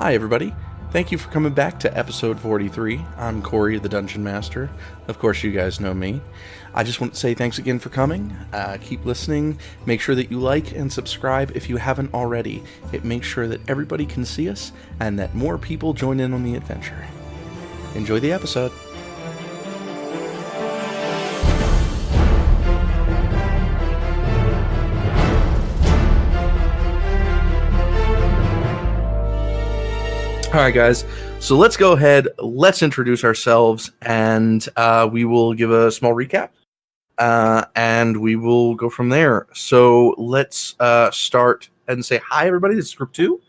Hi, everybody. Thank you for coming back to episode 43. I'm Corey, the Dungeon Master. Of course, you guys know me. I just want to say thanks again for coming. Keep listening. Make sure that you like and subscribe if you haven't already. It makes sure that everybody can see us and that more people join in on the adventure. Enjoy the episode. Alright guys, so let's go ahead, let's introduce ourselves, and we will give a small recap, and we will go from there. So let's start and say hi everybody, this is group 2.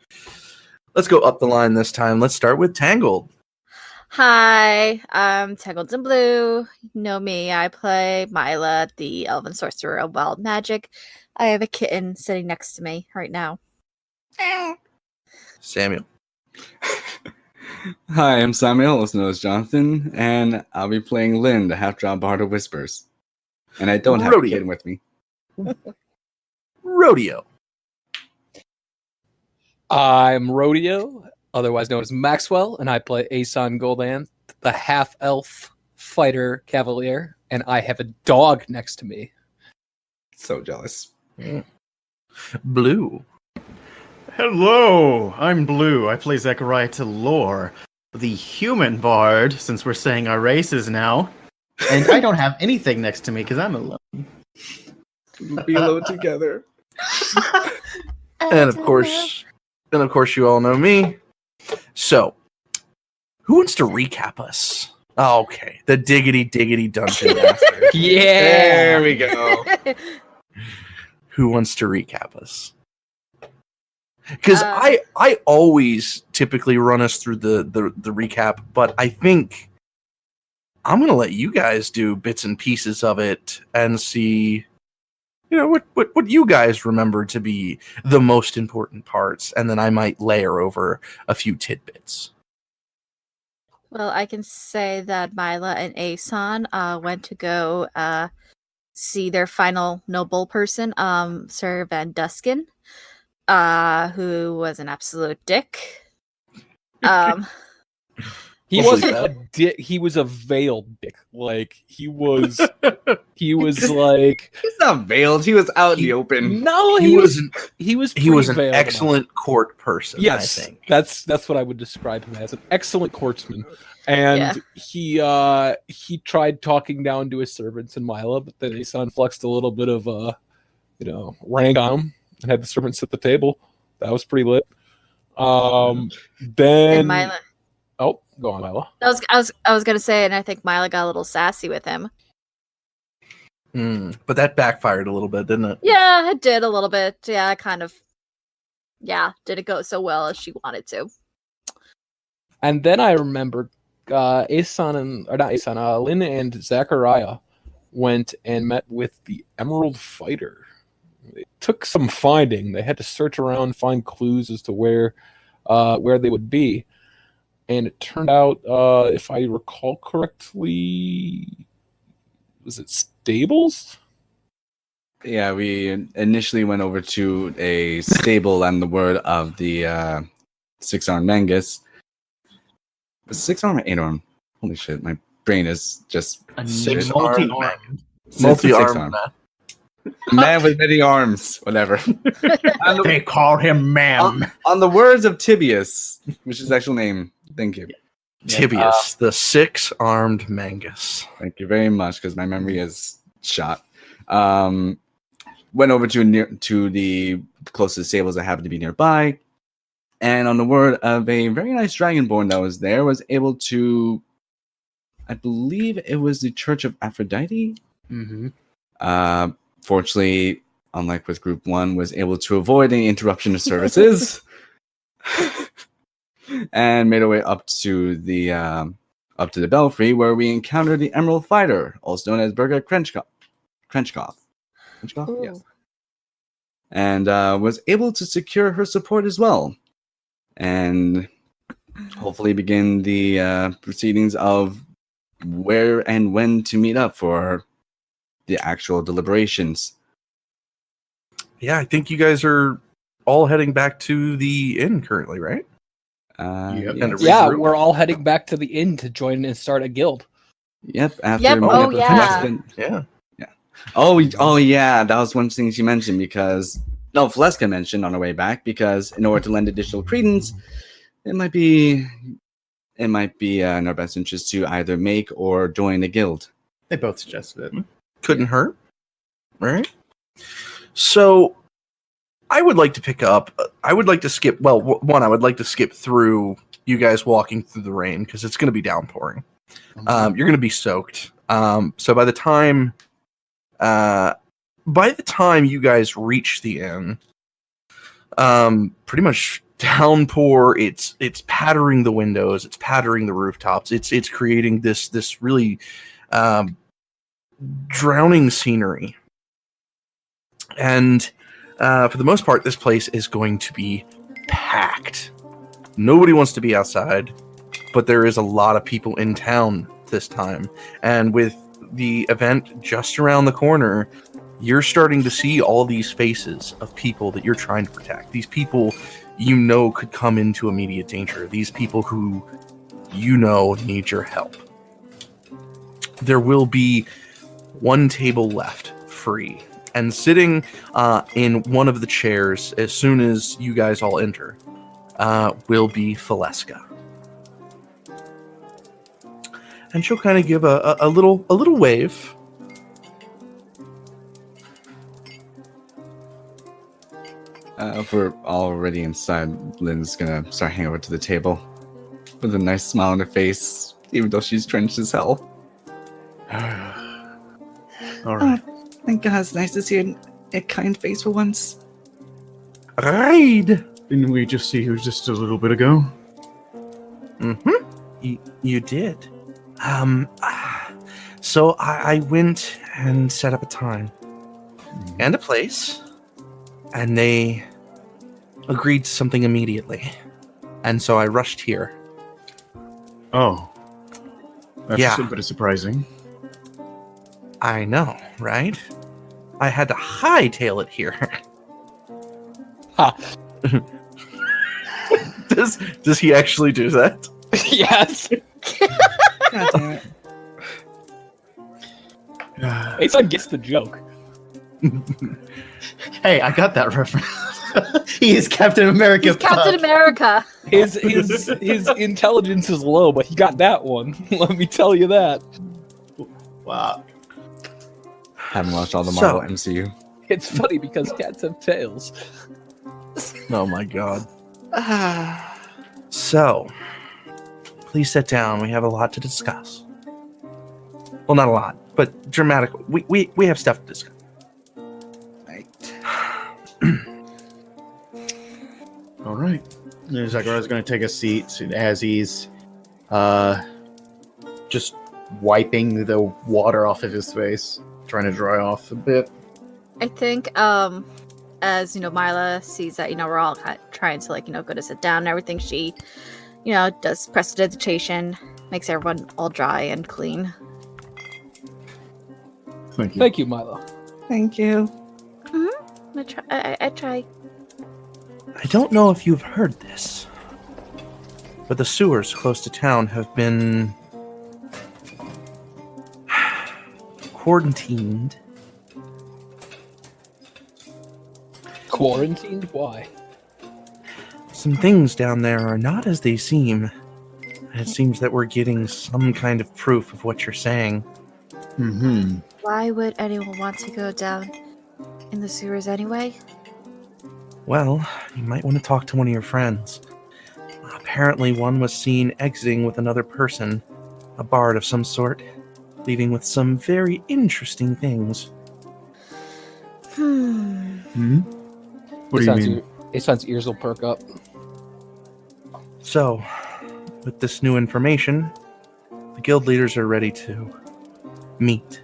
Let's go up the line this time. Let's start with Tangled. Hi, I'm TangledinBlue. You know me, I play Mila, the elven sorcerer of wild magic. I have a kitten sitting next to me right now. Samuel. Hi, I'm Samael, also known as Jonathan, and I'll be playing Lynn, the half-drowned Bard of Whispers. And I don't have a kid with me. Rodeo. I'm Rodeo, otherwise known as Maxwell, and I play Aeson Goldhand, the half-elf fighter cavalier, and I have a dog next to me. So jealous. Blue. Hello, I'm Blue. I play Zachariah to Lore, the human bard, since we're saying our races now. And I don't have anything next to me because I'm alone. Be alone together. And of course, you all know me. So, who wants to recap us? Okay, the Diggity Dungeon Master. Yeah! There we go. Who wants to recap us? Because I always typically run us through the recap, but I think I'm going to let you guys do bits and pieces of it and see, what you guys remember to be the most important parts, and then I might layer over a few tidbits. Well, I can say that Mila and Aeson went to go see their final noble person, Sir Van Duskin. Who was an absolute dick. He wasn't a dick, he was a veiled dick. Like, he was like... He's not veiled, he was out in the open. No, he was an excellent court person, yes, I think. That's what I would describe him as, an excellent courtsman. And he tried talking down to his servants in Mila, but then Aeson flexed a little bit of, rank on him. And had the servants at the table. That was pretty lit. Then Mila. Oh, go on, Mila. I was gonna say, and I think Mila got a little sassy with him. But that backfired a little bit, didn't it? Yeah, it did a little bit. Yeah, kind of. Yeah, didn't go so well as she wanted to. And then I remembered Lynn and Zachariah went and met with the Emerald Fighter. It took some finding. They had to search around, find clues as to where they would be. And it turned out, if I recall correctly, was it stables? Yeah, we initially went over to a stable on the word of the six-armed Mangus. Was it six-arm or eight-arm? Holy shit, my brain is just... Multi-armed. Man with many arms, whatever. They call him ma'am. On the words of Tibius, which is his actual name. Thank you. Tibius, the six-armed Mangus. Thank you very much, because my memory is shot. Went over to the closest stables that happened to be nearby, and on the word of a very nice dragonborn that was there, was able to, I believe it was the Church of Aphrodite. Mm-hmm. Fortunately, unlike with Group 1, was able to avoid any interruption of services. And made our way up to the belfry, where we encountered the Emerald Fighter, also known as Burger Krenchkov. Yes. And was able to secure her support as well. And hopefully begin the proceedings of where and when to meet up for the actual deliberations. Yeah, I think you guys are all heading back to the inn currently, right? Yep. yes. Yeah, Regroup. we're all heading back to the inn to join and start a guild. Yep. After Yep, meeting oh, up with yeah. Fleska. Yeah. Oh yeah, that was one thing she mentioned because Fleska mentioned on her way back because in order to lend additional credence, it might be in our best interest to either make or join a guild. They both suggested it. Couldn't hurt. Right. So I would like to pick up. I would like to skip. Well, one, I would like to skip through you guys walking through the rain because it's going to be downpouring. You're going to be soaked. So by the time you guys reach the inn, pretty much downpour. It's pattering the windows. It's pattering the rooftops. It's creating this really drowning scenery. And for the most part, this place is going to be packed. Nobody wants to be outside, but there is a lot of people in town this time. And with the event just around the corner, you're starting to see all these faces of people that you're trying to protect. These people could come into immediate danger. These people who need your help. There will be one table left free. And sitting in one of the chairs as soon as you guys all enter will be Fleska. And she'll kind of give a little wave. If we're already inside, Lynn's gonna start hanging over to the table with a nice smile on her face, even though she's drenched as hell. All right. Thank God, it's nice to see a kind face for once. Right. Didn't we just see her just a little bit ago? Mm-hmm. You did. So I went and set up a time and a place, and they agreed to something immediately. And so I rushed here. Oh. That's Yeah. a bit surprising. I know, right? I had to hightail it here. Ha. Does he actually do that? Yes. God damn it. Aeson gets the joke. Hey, I got that reference. He is Captain America. He's Captain America. His intelligence is low, but he got that one. Let me tell you that. Wow. Haven't watched all the Marvel MCU. It's funny because cats have tails. Oh my god. So, please sit down. We have a lot to discuss. Well, not a lot, but dramatic. We have stuff to discuss. Right. All right. Zachariah's going to take a seat as he's just wiping the water off of his face, trying to dry off a bit. I think, as Mila sees that, we're all trying to go to sit down and everything, she, does prestidigitation, makes everyone all dry and clean. Thank you. Thank you, Mila. Thank you. I try. I don't know if you've heard this, but the sewers close to town have been quarantined. Quarantined? Why? Some things down there are not as they seem. It seems that we're getting some kind of proof of what you're saying. Mm-hmm. Why would anyone want to go down in the sewers anyway? Well, you might want to talk to one of your friends. Apparently one was seen exiting with another person, a bard of some sort, leaving with some very interesting things. What do you mean? Aeson's ears will perk up. So, with this new information, the guild leaders are ready to meet.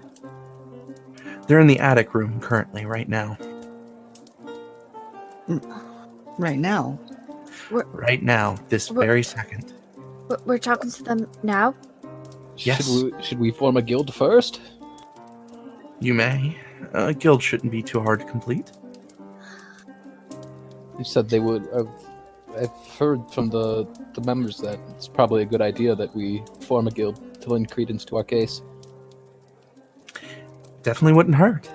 They're in the attic room currently, right now. Right now? Right now, this very second. We're talking to them now? Yes. Should we form a guild first? You may. A guild shouldn't be too hard to complete. You said they would I've heard from the members that it's probably a good idea that we form a guild to lend credence to our case. Definitely wouldn't hurt.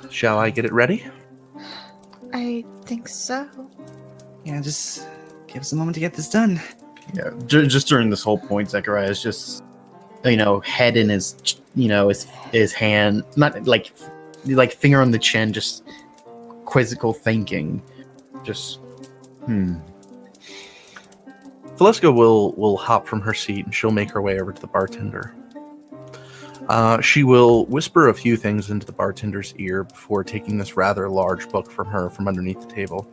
Shall I get it ready? I think so. Yeah, just give us a moment to get this done. Yeah, just during this whole point, Zachariah is just, head in his, his hand, not like finger on the chin, just quizzical thinking. Just, Valeska will hop from her seat and she'll make her way over to the bartender. She will whisper a few things into the bartender's ear before taking this rather large book from her from underneath the table.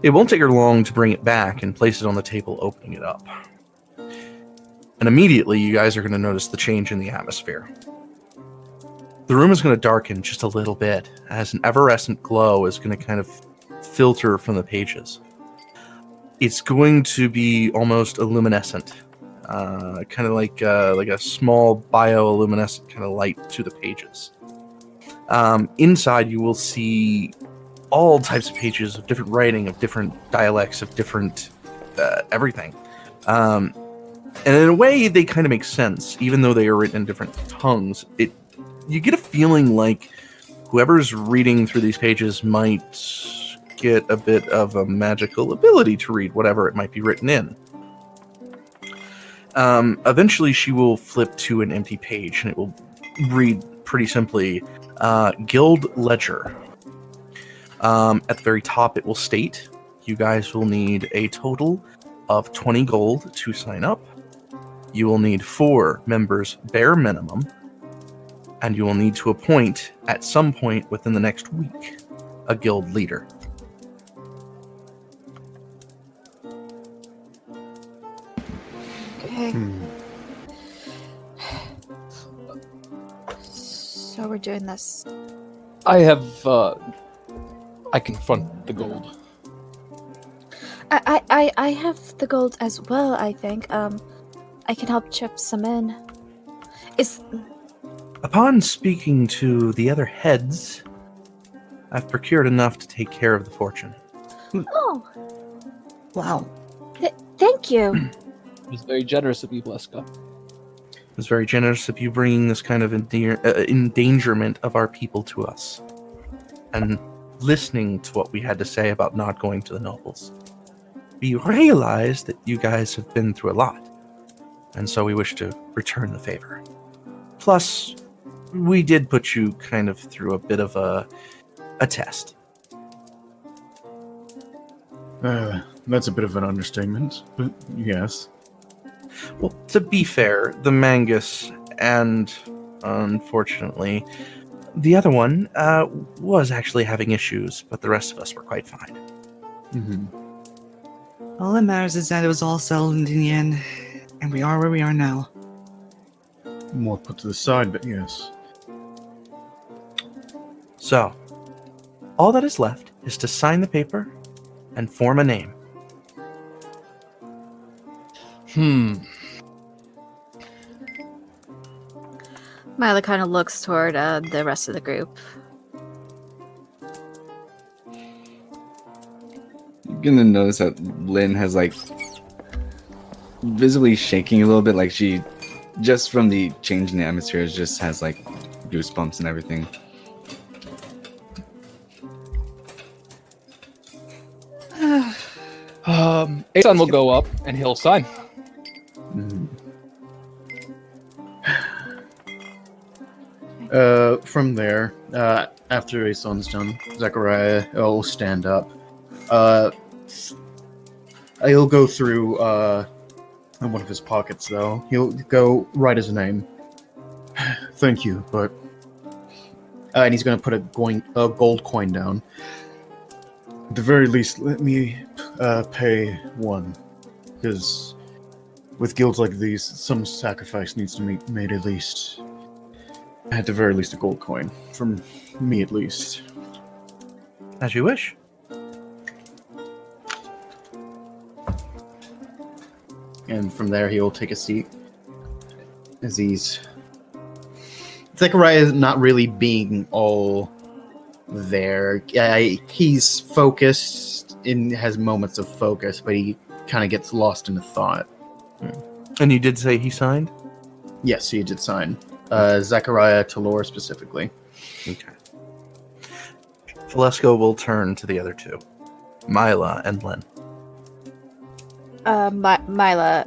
It won't take her long to bring it back and place it on the table, opening it up. And immediately you guys are going to notice the change in the atmosphere. The room is going to darken just a little bit as an evanescent glow is going to kind of filter from the pages. It's going to be almost illuminescent, kind of like a small bioluminescent kind of light to the pages. Inside you will see all types of pages of different writing, of different dialects, of different everything. And in a way, they kind of make sense, even though they are written in different tongues. You get a feeling like whoever's reading through these pages might get a bit of a magical ability to read whatever it might be written in. Eventually, she will flip to an empty page, and it will read pretty simply, Guild Ledger. At the very top, it will state, you guys will need a total of 20 gold to sign up. You will need 4 members bare minimum, and you will need to appoint, at some point within the next week, a guild leader. Okay. So we're doing this. I have, I can front the gold. I have the gold as well, I think. I can help chip some in. Upon speaking to the other heads, I've procured enough to take care of the fortune. Oh, Wow. thank you. It was very generous of you, Valeska. It was very generous of you bringing this kind of endangerment of our people to us, and listening to what we had to say about not going to the nobles. We realize that you guys have been through a lot, and so we wish to return the favor. Plus, we did put you kind of through a bit of a test. That's a bit of an understatement, but yes. Well, to be fair, the Mangus and, unfortunately, the other one was actually having issues, but the rest of us were quite fine. Mm-hmm. All that matters is that it was all settled in the end, and we are where we are now. More put to the side, but yes. So, all that is left is to sign the paper and form a name. Mila kind of looks toward the rest of the group. You're gonna notice that Lynn has visibly shaking a little bit, like she, just from the change in the atmosphere, just has goosebumps and everything. Aeson will go up and he'll sign. From there, after Aeson's done, Zachariah will stand up. He'll go through one of his pockets, though. He'll go write his name. Thank you, but... and he's going to put a gold coin down. At the very least, let me pay one. Because with guilds like these, some sacrifice needs to be made at least. At the very least, a gold coin. From me, at least. As you wish. And from there, he will take a seat. As he's... Zachariah is not really being all there. He's focused and has moments of focus, but he kind of gets lost in a thought. And you did say he signed? Yes, he did sign. Zachariah Talor specifically. Okay. Valesco will turn to the other two, Mila and Lynn. Mila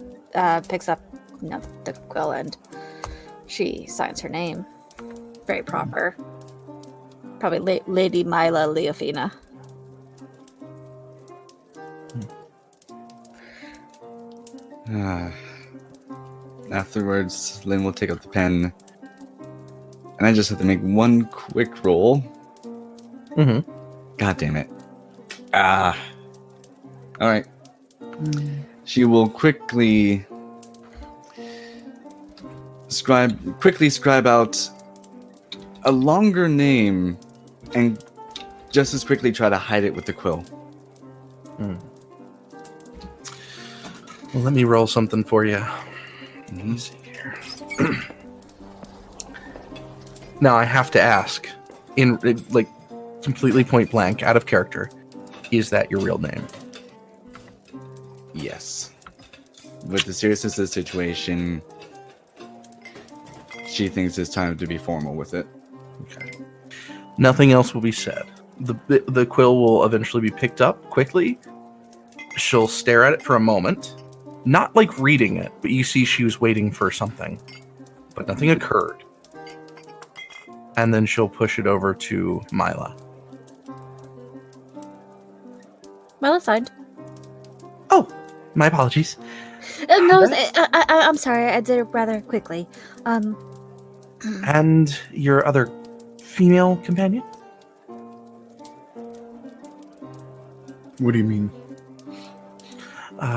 picks up the quill and she signs her name. Very proper. Probably Lady Mila Leofina. Afterwards, Lynn will take up the pen. And I just have to make one quick roll. Mm-hmm. God damn it. Alright. She will quickly scribe out a longer name and just as quickly try to hide it with the quill. Well, let me roll something for you. Let Mhm. me see here. Now, I have to ask, like, completely point blank, out of character, is that your real name? Yes. With the seriousness of the situation, she thinks it's time to be formal with it. Okay. Nothing else will be said. The quill will eventually be picked up quickly. She'll stare at it for a moment. Not like reading it, but you see she was waiting for something. But nothing occurred. And then she'll push it over to Mila. Mila signed. Oh, my apologies. No, I'm sorry. I did it rather quickly. And your other female companion? What do you mean?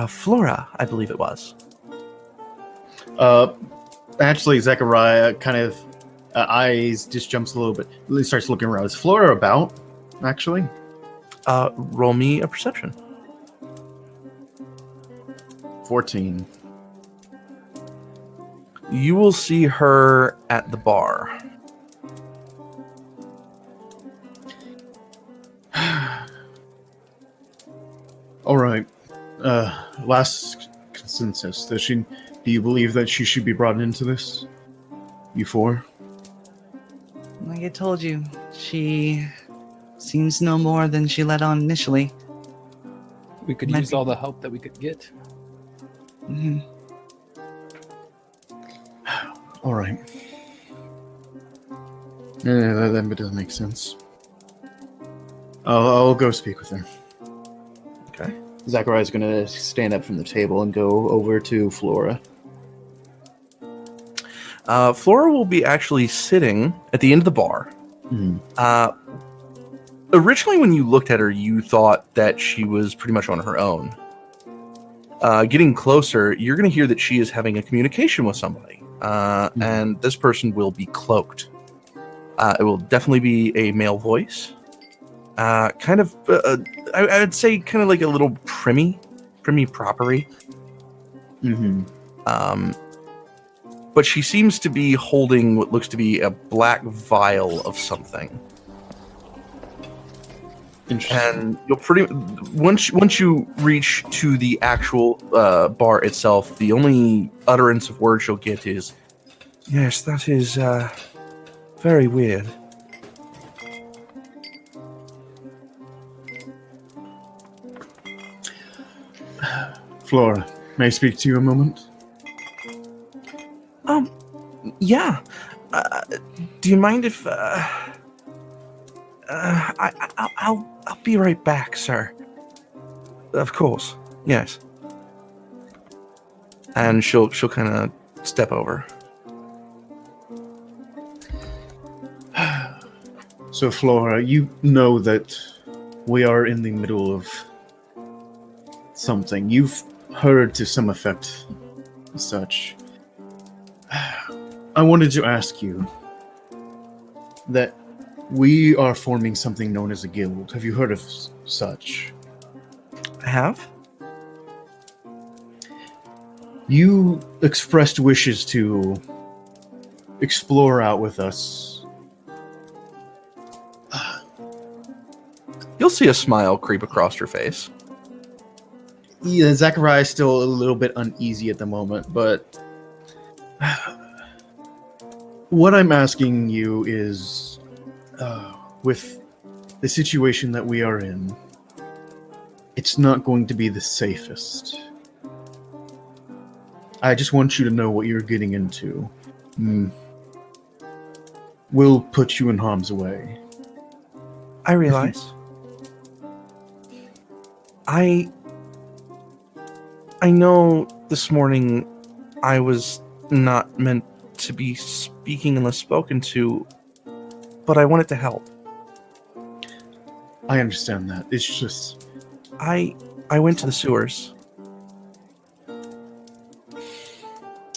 Flora, I believe it was. Actually, Zachariah kind of eyes just jumps a little bit. He starts looking around. Is Flora about? Actually, Roll me a perception. 14. You will see her at the bar. All right. Last consensus. Do you believe that she should be brought into this? You four? Like I told you, she seems no more than she let on initially. We could Might use be- all the help that we could get. Mm-hmm. All right. Yeah, that does make sense. I'll go speak with her. Okay. Zachariah's gonna stand up from the table and go over to Flora. Flora will be actually sitting at the end of the bar. Hmm. Originally, when you looked at her, you thought that she was pretty much on her own. Getting closer, you're going to hear that she is having a communication with somebody. And this person will be cloaked. It will definitely be a male voice. Kind of, I would say kind of like a little propery. Mm-hmm. But she seems to be holding what looks to be a black vial of something. Interesting. And you'll once you reach to the actual bar itself, the only utterance of words you'll get is, "Yes, that is very weird." Flora, may I speak to you a moment? Yeah. Do you mind if I'll be right back, sir. Of course. Yes. And she'll kind of step over. So, Flora, you know that we are in the middle of something. You've heard to some effect such. I wanted to ask you that we are forming something known as a guild. Have you heard of such? I have? You expressed wishes to explore out with us. You'll see a smile creep across her face. Yeah, Zachariah is still a little bit uneasy at the moment, but what I'm asking you is, with the situation that we are in, it's not going to be the safest. I just want you to know what you're getting into. Will put you in harm's way. I realize. I know this morning I was not meant to be speaking unless spoken to, but I wanted to help. I understand that. It's just... I went to the sewers.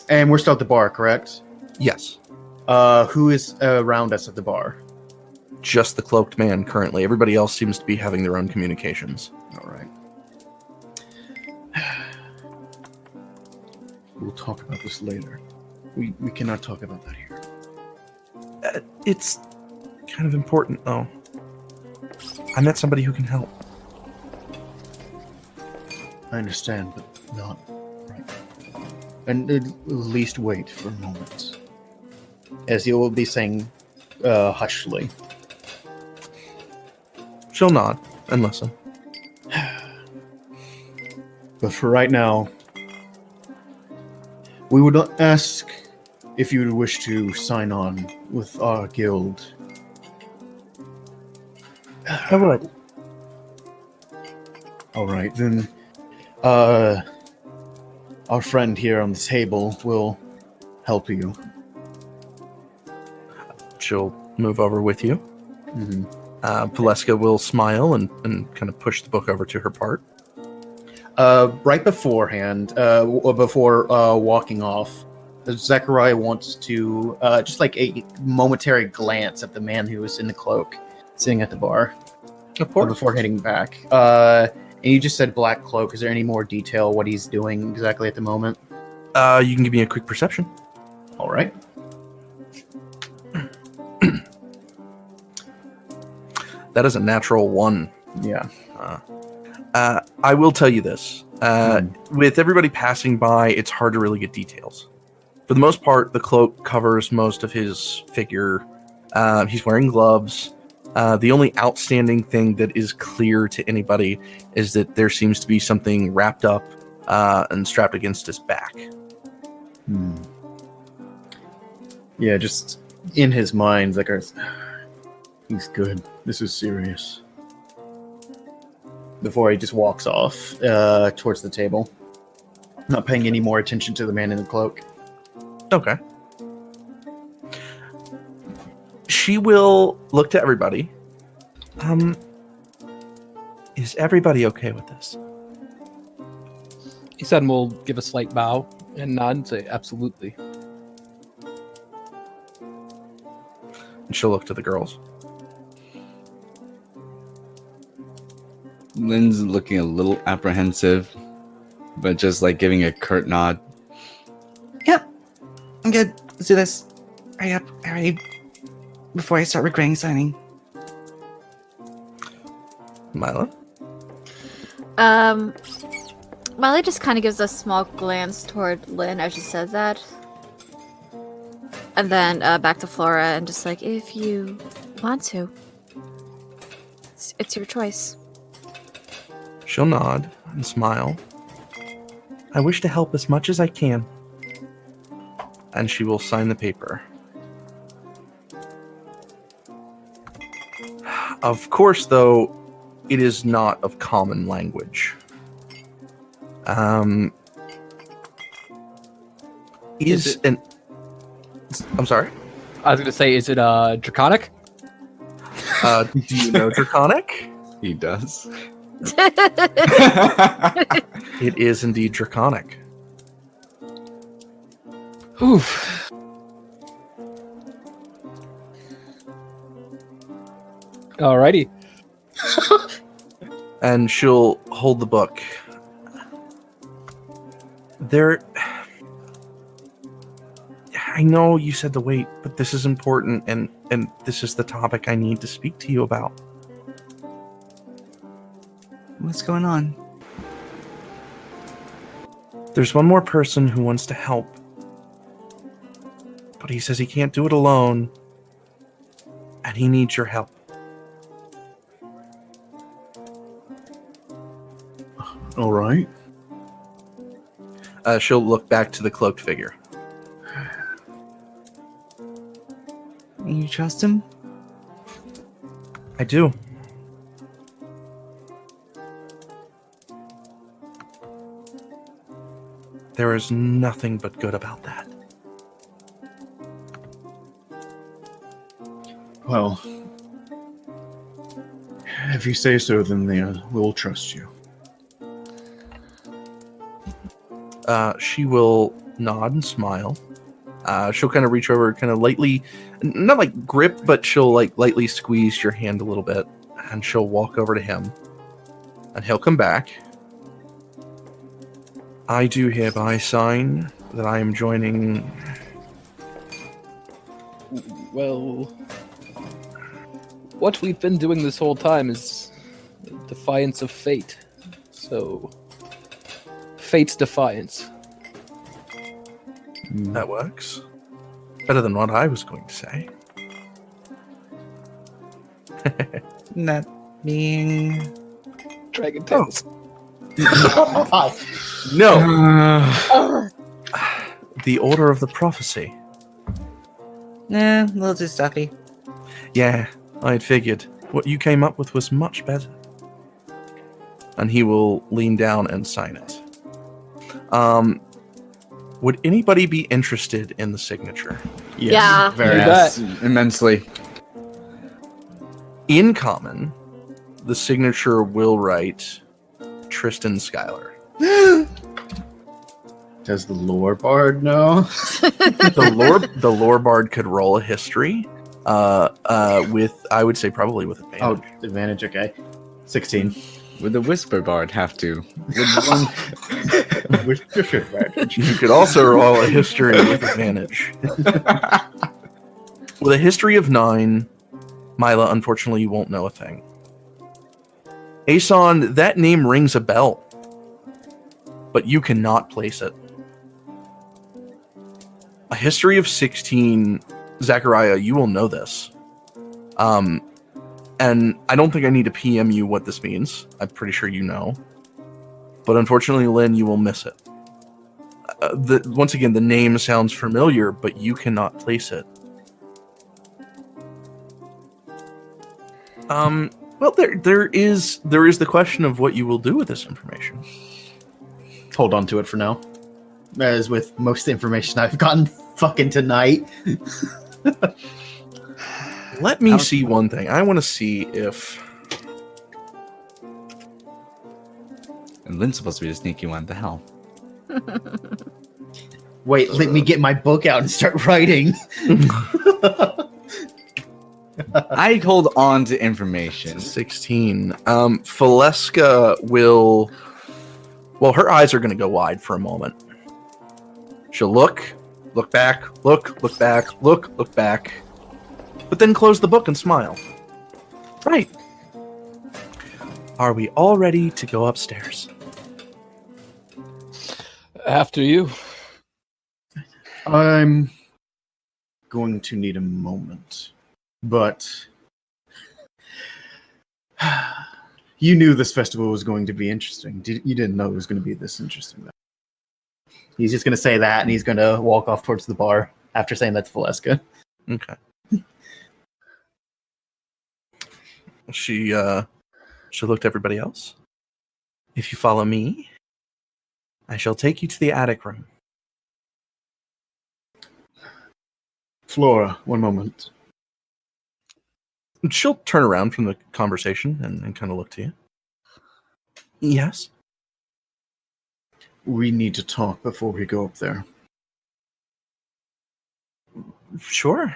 And we're still at the bar, correct? Yes. Who is around us at the bar? Just the cloaked man currently. Everybody else seems to be having their own communications. All right. We'll talk about this later. We cannot talk about that here. It's kind of important, though. I met somebody who can help. I understand, but not right now. And at least wait for a moment. As he will be saying hushly. She'll nod and listen. But for right now, we would ask if you would wish to sign on with our guild. I would. All right, then. Our friend here on the table will help you. She'll move over with you. Mm-hmm. Valeska will smile and kind of push the book over to her part. Right beforehand, before walking off, Zachariah wants to just like a momentary glance at the man who was in the cloak, sitting at the bar. Of course. Before heading back. And you just said black cloak. Is there any more detail what he's doing exactly at the moment? You can give me a quick perception. All right. That is a natural 1. Yeah. I will tell you this. With everybody passing by, it's hard to really get details. For the most part, the cloak covers most of his figure. He's wearing gloves. The only outstanding thing that is clear to anybody is that there seems to be something wrapped up and strapped against his back. Yeah, just in his mind, like, he's good. This is serious. Before he just walks off towards the table, not paying any more attention to the man in the cloak. Okay. She will look to everybody. Is everybody okay with this? Aeson will give a slight bow and nod and say, absolutely. And she'll look to the girls. Lynn's looking a little apprehensive, but just like giving a curt nod. Yep, I'm good. Let's do this. Hurry up, hurry. Before I start regretting signing. Mila? Mila just kind of gives a small glance toward Lynn as she says that. And then back to Flora and just like, if you want to, it's your choice. She'll nod and smile. I wish to help as much as I can. And she will sign the paper. Of course, though, it is not of common language. I'm sorry? I was going to say, is it Draconic? Do you know Draconic? He does. It is indeed Draconic. Oof. Alrighty. And she'll hold the book. I know you said to wait, but this is important, and this is the topic I need to speak to you about. What's going on? There's one more person who wants to help. But he says he can't do it alone. And he needs your help. All right. She'll look back to the cloaked figure. You trust him? I do. There is nothing but good about that. Well, if you say so, then we'll trust you. She will nod and smile. She'll kind of reach over, kind of lightly, not like grip, but she'll like lightly squeeze your hand a little bit, and she'll walk over to him, and he'll come back. I do hereby sign that I am joining. Well, what we've been doing this whole time is defiance of fate. So, fate's defiance. That works. Better than what I was going to say. That being... Dragon Tales. No! The Order of the Prophecy. Nah, a little too stuffy. Yeah, I had figured. What you came up with was much better. And he will lean down and sign it. Would anybody be interested in the signature? Yes, Yeah. very Yes, immensely. In common, the signature will write Tristan Schuyler. Does the lore bard know? The lore bard could roll a history with, I would say, probably with advantage. Oh, advantage, okay. 16. Would the Whisper Bard have to? With advantage. You could also roll a history with advantage. With a history of 9, Mila, unfortunately, you won't know a thing. Aeson, that name rings a bell, but you cannot place it. A history of 16, Zachariah, you will know this. And I don't think I need to PM you what this means. I'm pretty sure you know. But unfortunately, Lynn, you will miss it. Once again, the name sounds familiar, but you cannot place it. Well, there is the question of what you will do with this information. Hold on to it for now. As with most information I've gotten fucking tonight. Let me see one thing. I want to see if... And Lynn's supposed to be the sneaky one. The hell? Wait, let me get my book out and start writing. I hold on to information. 16. Faleska will... Well, her eyes are going to go wide for a moment. She'll look back, look back, look back. But then close the book and smile. Right. Are we all ready to go upstairs? After you. I'm going to need a moment. But you knew this festival was going to be interesting. You didn't know it was going to be this interesting, though. He's just going to say that, and he's going to walk off towards the bar after saying that to Valeska. Okay. She looked at everybody else. If you follow me, I shall take you to the attic room. Flora, one moment. She'll turn around from the conversation and kind of look to you. Yes? We need to talk before we go up there. Sure.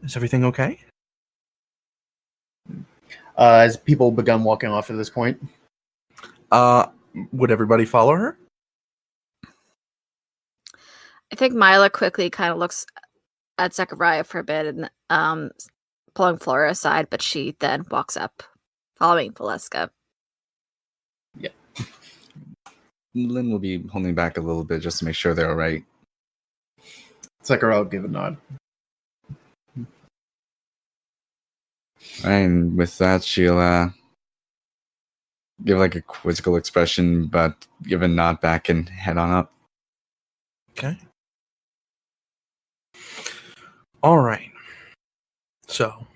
Is everything okay? As people begun walking off at this point. Would everybody follow her? I think Mila quickly kind of looks at Zachariah for a bit and pulling Flora aside, but she then walks up following Valeska. Lynn will be holding back a little bit just to make sure they're all right. Zachariah will give a nod. And with that, she'll give like a quizzical expression, but give a nod back and head on up. Okay. All right. So,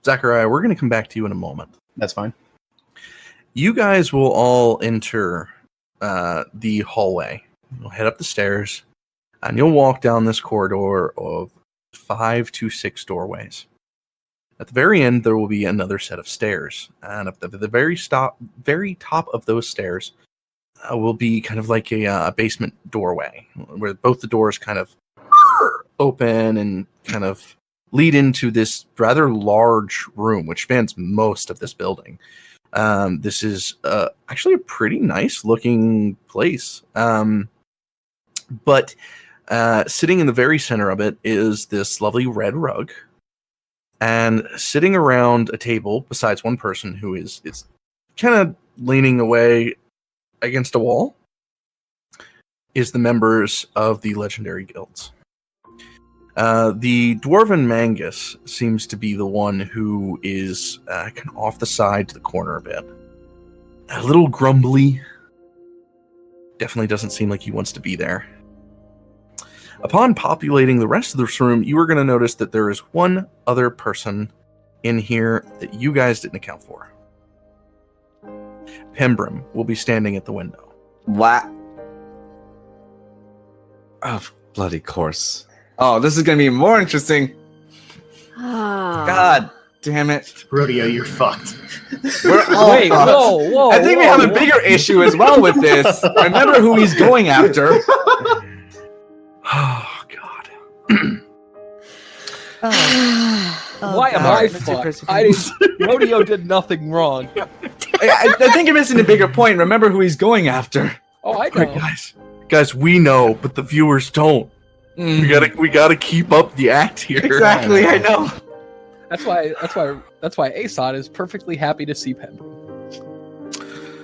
Zachariah, we're going to come back to you in a moment. That's fine. You guys will all enter the hallway. You'll head up the stairs, and you'll walk down this corridor of 5 to 6 doorways. At the very end, there will be another set of stairs, and at the very top of those stairs will be kind of like a basement doorway, where both the doors kind of open and kind of lead into this rather large room, which spans most of this building. This is actually a pretty nice looking place. But sitting in the very center of it is this lovely red rug. And sitting around a table, besides one person who is kind of leaning away against a wall, is the members of the legendary guilds. The Dwarven Mangus seems to be the one who is kind of off the side to the corner a bit. A little grumbly. Definitely doesn't seem like he wants to be there. Upon populating the rest of this room, you are going to notice that there is one other person in here that you guys didn't account for. Pembrim will be standing at the window. What? Of bloody course. Oh, this is going to be more interesting. God damn it. Rodeo, you're fucked. We're all Wait, fucked. whoa. I think we have a bigger issue as well with this. Remember who he's going after. Oh, God. Why am I fucked? Rodeo did nothing wrong. I think you're missing a bigger point. Remember who he's going after. Oh, I Right, know. guys, we know, but the viewers don't. Mm. We gotta keep up the act here. Exactly, I know. That's why Aeson is perfectly happy to see Pembroke.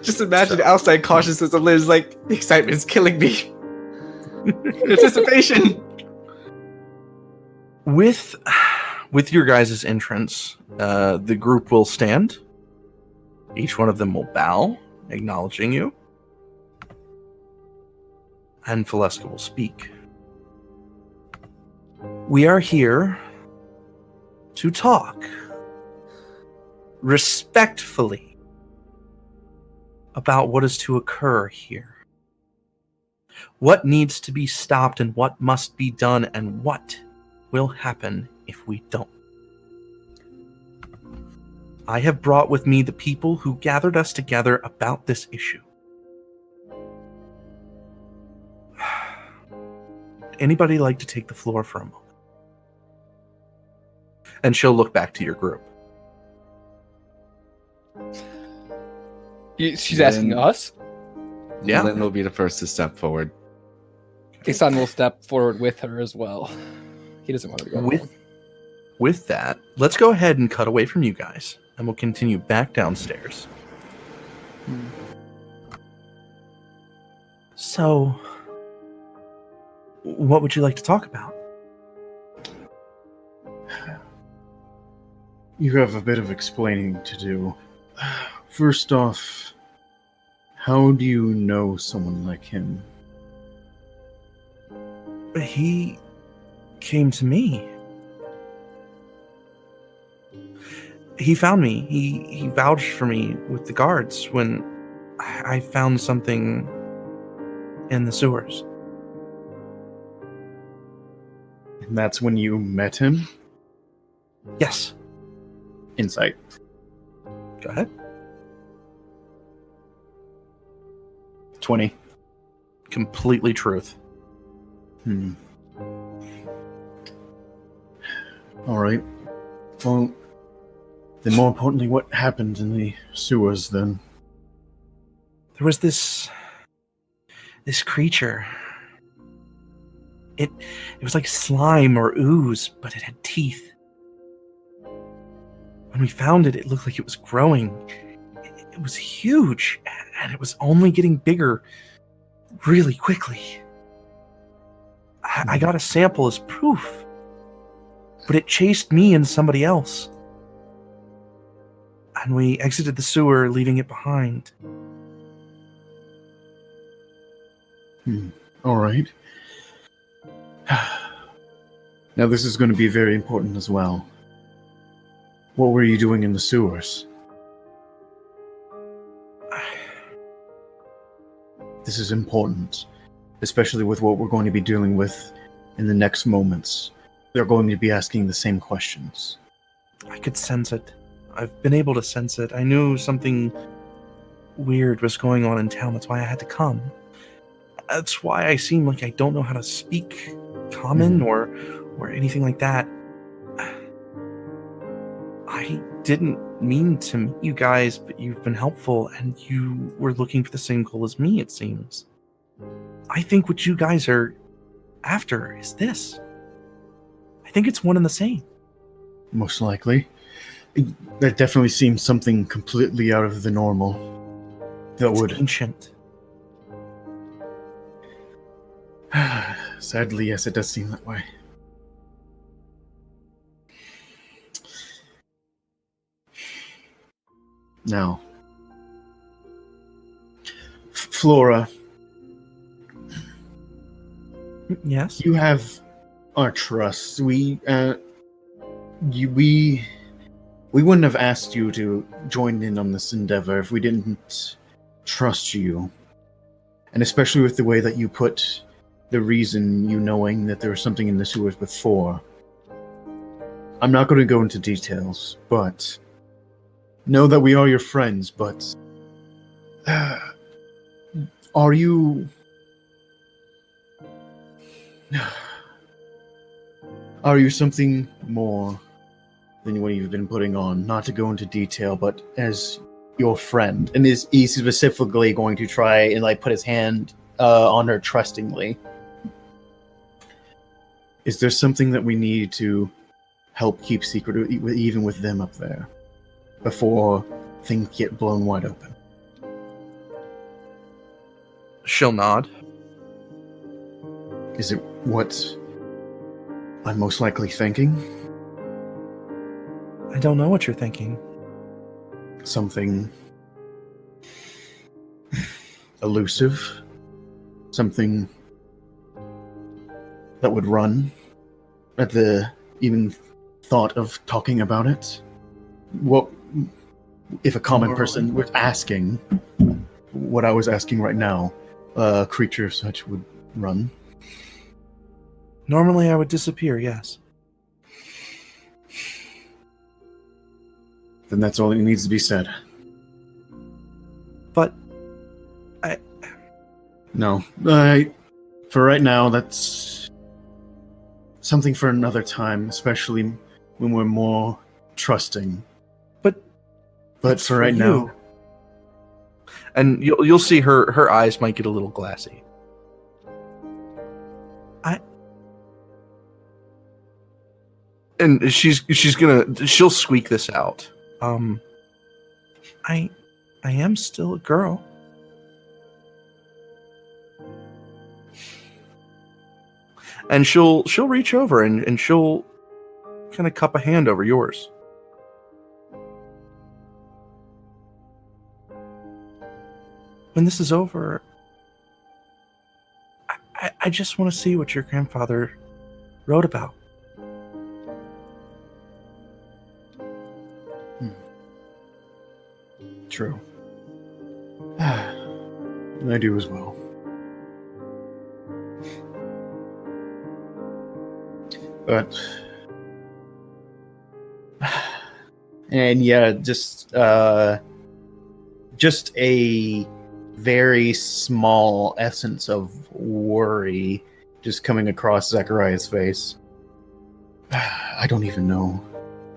Just imagine the outside cautiousness of Liz, like, the excitement is killing me. Anticipation. With your guys' entrance, the group will stand. Each one of them will bow, acknowledging you. And Valeska will speak. We are here to talk respectfully about what is to occur here. What needs to be stopped and what must be done and what will happen if we don't. I have brought with me the people who gathered us together about this issue. Anybody like to take the floor for a moment? And she'll look back to your group. She's asking us. Yeah. Lynn will be the first to step forward. Aeson will step forward with her as well. He doesn't want to go alone. With that, let's go ahead and cut away from you guys, and we'll continue back downstairs. So, what would you like to talk about? You have a bit of explaining to do. First off, how do you know someone like him? He came to me. He found me. He vouched for me with the guards when I found something in the sewers. And that's when you met him? Yes. Insight. Go ahead. 20. Completely truth. Alright. Well, then more importantly, what happened in the sewers then? There was this creature. It was like slime or ooze, but it had teeth. When we found it, it looked like it was growing. it was huge, and it was only getting bigger really quickly. I got a sample as proof, but it chased me and somebody else. And we exited the sewer, leaving it behind. All right. Now this is going to be very important as well. What were you doing in the sewers? This is important, especially with what we're going to be dealing with in the next moments. They're going to be asking the same questions. I could sense it. I've been able to sense it. I knew something weird was going on in town. That's why I had to come. That's why I seem like I don't know how to speak common or anything like that. I didn't mean to meet you guys, but you've been helpful, and you were looking for the same goal as me, it seems. I think what you guys are after is this. I think it's one and the same. Most likely. That definitely seems something completely out of the normal. That It's would... ancient. Sadly, yes, it does seem that way. Now, Flora, Yes? you have our trust. We wouldn't have asked you to join in on this endeavor if we didn't trust you. And especially with the way that you put the reason you knowing that there was something in the sewers before. I'm not going to go into details, but know that we are your friends, but are you... Are you something more than what you've been putting on? Not to go into detail, but as your friend. And he's specifically going to try and like put his hand on her trustingly. Is there something that we need to help keep secret, even with them up there, before things get blown wide open? She'll nod. Is it what I'm most likely thinking? I don't know what you're thinking. Something elusive? Something that would run at the even thought of talking about it? What if a common person was asking what I was asking right now, a creature of such would run? Normally I would disappear, yes. Then that's all that needs to be said. But No. For right now, that's something for another time, especially when we're more trusting. But for right now... And you'll see her eyes might get a little glassy. And she'll squeak this out. I am still a girl. And she'll reach over and she'll kind of cup a hand over yours. When this is over, I just want to see what your grandfather wrote about. True. I do as well. But... And yeah, just a very small essence of worry just coming across Zachariah's face. I don't even know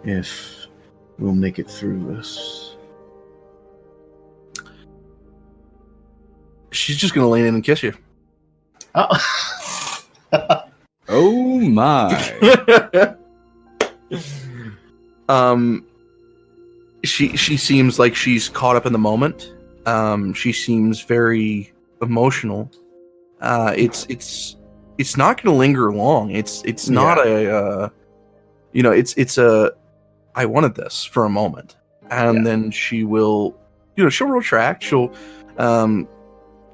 if we'll make it through this. She's just going to lean in and kiss you. Oh, Oh my. she seems like she's caught up in the moment. She seems very emotional. It's not going to linger long. It's not it's a I wanted this for a moment, and then she will she'll retract. She'll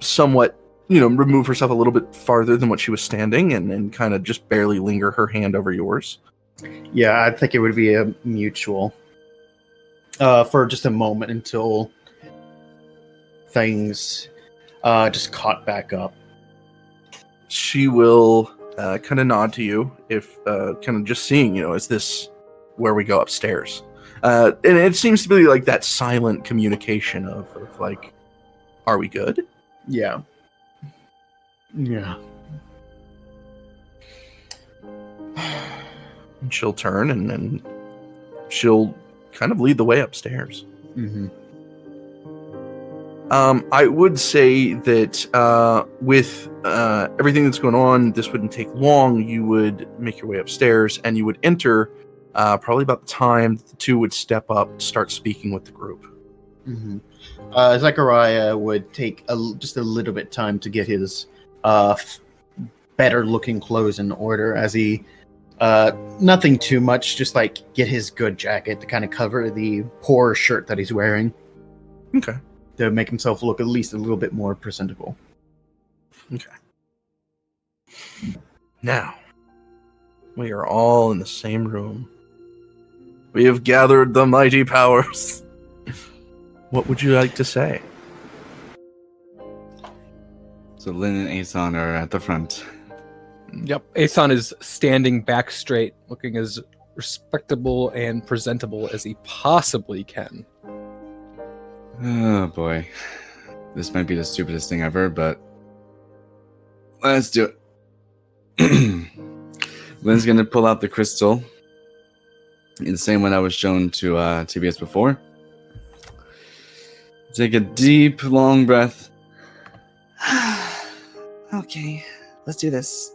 somewhat remove herself a little bit farther than what she was standing, and kind of just barely linger her hand over yours. Yeah, I think it would be a mutual for just a moment until things just caught back up. She will kind of nod to you, if kind of just seeing, is this where we go upstairs? And it seems to be like that silent communication of like, are we good? Yeah. Yeah. And she'll turn and then she'll kind of lead the way upstairs. Mm-hmm. I would say that with everything that's going on, this wouldn't take long. You would make your way upstairs, and you would enter probably about the time that the two would step up to start speaking with the group. Mm-hmm. Zachariah would take just a little bit time to get his better-looking clothes in order, as he nothing too much, just like get his good jacket to kind of cover the poor shirt that he's wearing. Okay. To make himself look at least a little bit more presentable. Okay. Now, we are all in the same room. We have gathered the mighty powers. What would you like to say? So Lynn and Aeson are at the front. Yep. Aeson is standing back straight, looking as respectable and presentable as he possibly can. Oh boy. This might be the stupidest thing ever, but let's do it. Lynn's gonna pull out the crystal in the same one I was shown to TBS before. Take a deep, long breath. Okay, let's do this.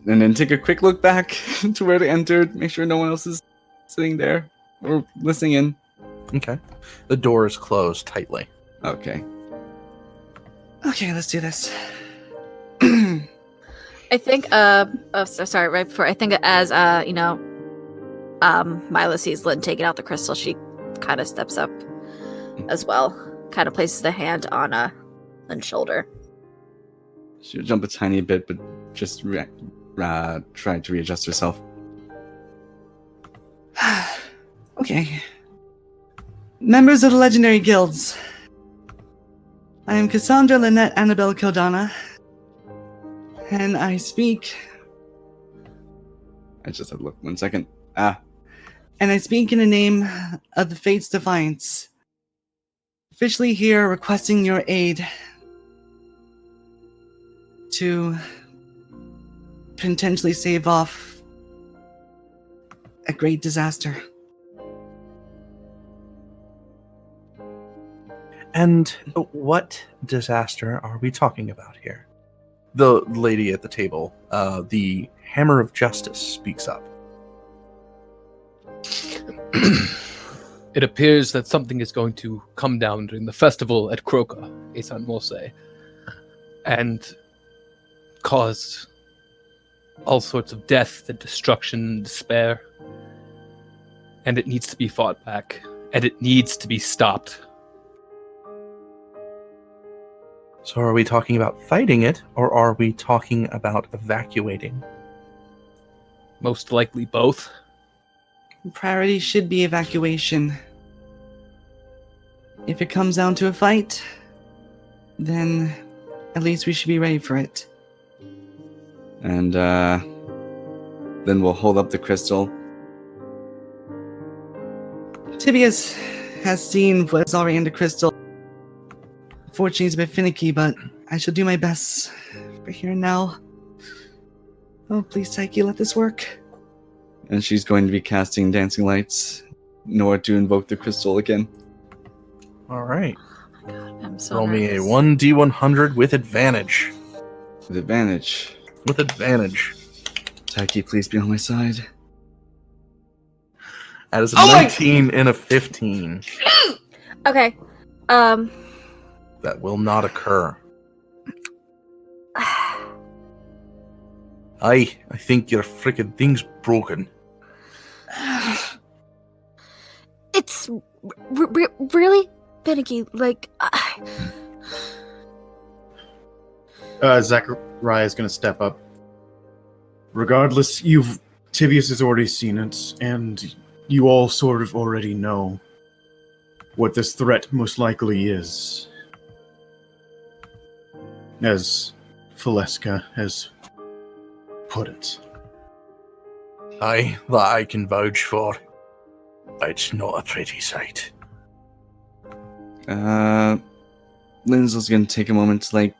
And then take a quick look back to where they entered. Make sure no one else is sitting there or listening in. Okay. The door is closed tightly. Okay. Okay, let's do this. I think, sorry, right before, I think as, Mila sees Lynn taking out the crystal, she kind of steps up as well. Kind of places the hand on Lynn's shoulder. She'll jump a tiny bit, but just try to readjust herself. Okay. Members of the legendary guilds. I am Cassandra Lynette Annabelle Kildana. And I speak... I just had to look 1 second. And I speak in the name of the Fates Defiance. Officially here requesting your aid to potentially save off a great disaster. And what disaster are we talking about here? The lady at the table, the Hammer of Justice, speaks up. It appears that something is going to come down during the festival at Krokka, Aeson will say, and cause all sorts of death and destruction and despair. And it needs to be fought back, and it needs to be stopped. So are we talking about fighting it, or are we talking about evacuating? Most likely both. Priority should be evacuation. If it comes down to a fight, then at least we should be ready for it. And then we'll hold up the crystal. Tibius has seen what's already in the crystal. Fortunately, it's a bit finicky, but I shall do my best for here and now. Oh, please, Psyche, let this work. And she's going to be casting Dancing Lights in order to invoke the crystal again. All right. Oh my God, I'm so Roll me a nervous. 1d100 with advantage. With advantage. With advantage. Tacky, please be on my side. That is a 19 and a 15. Okay. That will not occur. I think your frickin' thing's broken. It's really finicky. Like, Zachariah is going to step up. Regardless, Tivius has already seen it, and you all sort of already know what this threat most likely is. As Faleska has put it. Aye, that I can vouch for. It's not a pretty sight. Lynn's just gonna take a moment to like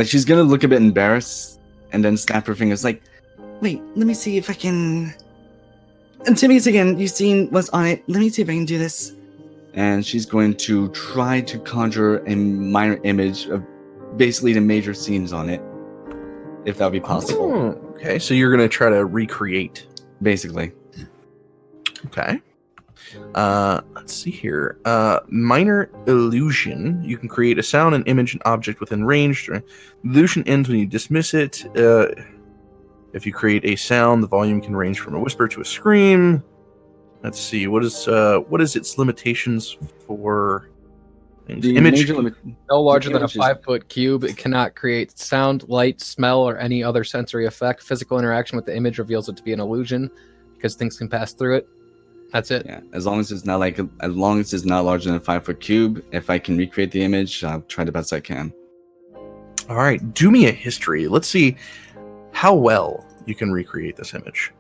she's gonna look a bit embarrassed and then snap her fingers like, wait, let me see if I can. And Timmy's again, you've seen what's on it. Let me see if I can do this. And she's going to try to conjure a minor image of basically the major scenes on it, if that would be possible. Oh, okay, so you're gonna try to recreate. Basically. Okay. Let's see here. Minor illusion. You can create a sound, an image, an object within range. Illusion ends when you dismiss it. If you create a sound, the volume can range from a whisper to a scream. Let's see. What is its limitations for The image? major No larger than a image is- 5-foot cube. It cannot create sound, light, smell, or any other sensory effect. Physical interaction with the image reveals it to be an illusion because things can pass through it. That's it. Yeah, as long as it's not larger than a 5-foot cube. If I can recreate the image, I'll try the best I can. All right, do me a history. Let's see how well you can recreate this image.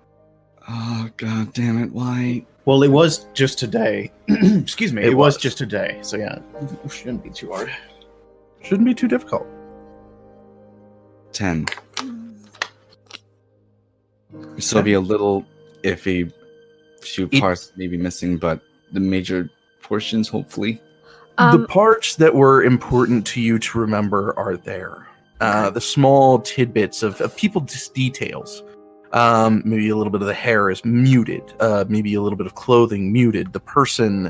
Oh god damn it! Why? Well, it was just today. Excuse me. It It was was. just today. So yeah, it shouldn't be too hard. Shouldn't be too difficult. 10. So it'll be a little iffy. Few parts maybe missing, but the major portions, hopefully. The parts that were important to you to remember are there. The small tidbits of people's details. Maybe a little bit of the hair is muted. Maybe a little bit of clothing muted. The person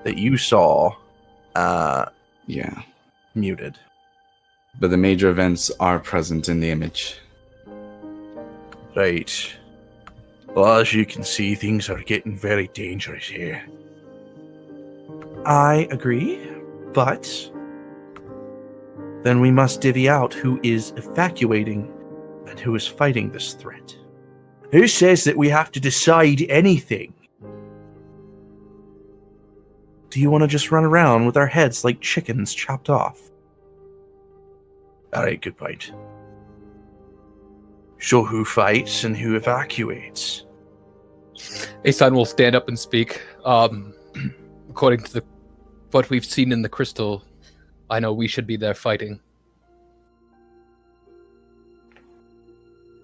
that you saw, Yeah. muted. But the major events are present in the image. Right. Well, as you can see, things are getting very dangerous here. I agree, but then we must divvy out who is evacuating and who is fighting this threat. Who says that we have to decide anything? Do you want to just run around with our heads like chickens chopped off? Alright, good point. So who fights and who evacuates? Aeson will stand up and speak. According to what we've seen in the crystal, I know we should be there fighting.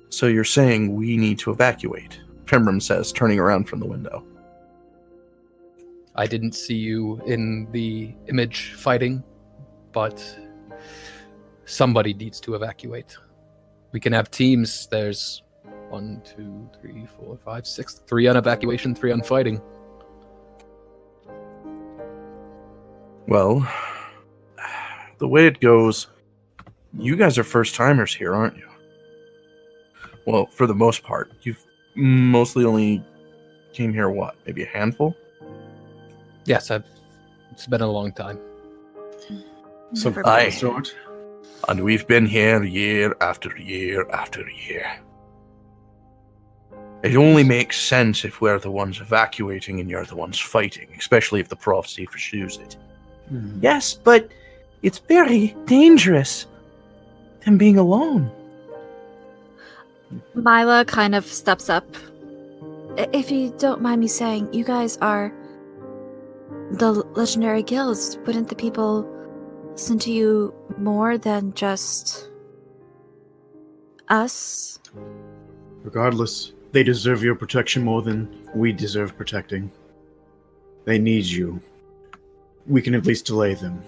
So you're saying we need to evacuate? Pembram says, turning around from the window. I didn't see you in the image fighting, but somebody needs to evacuate. We can have teams. There's 1, 2, 3, 4, 5, 6. 3 on evacuation, 3 on fighting. Well, the way it goes, you guys are first-timers here, aren't you? Well, for the most part. You've mostly only came here, what, maybe a handful? Yes, it's been a long time. Something of Aye. the sort. And we've been here year after year after year. It only makes sense if we're the ones evacuating and you're the ones fighting, especially if the prophecy pursues it. Yes, but it's very dangerous, them being alone. Mila kind of steps up. If you don't mind me saying, you guys are the legendary guilds. Wouldn't the people listen to you more than just us? Regardless, they deserve your protection more than we deserve protecting. They need you. We can at least delay them.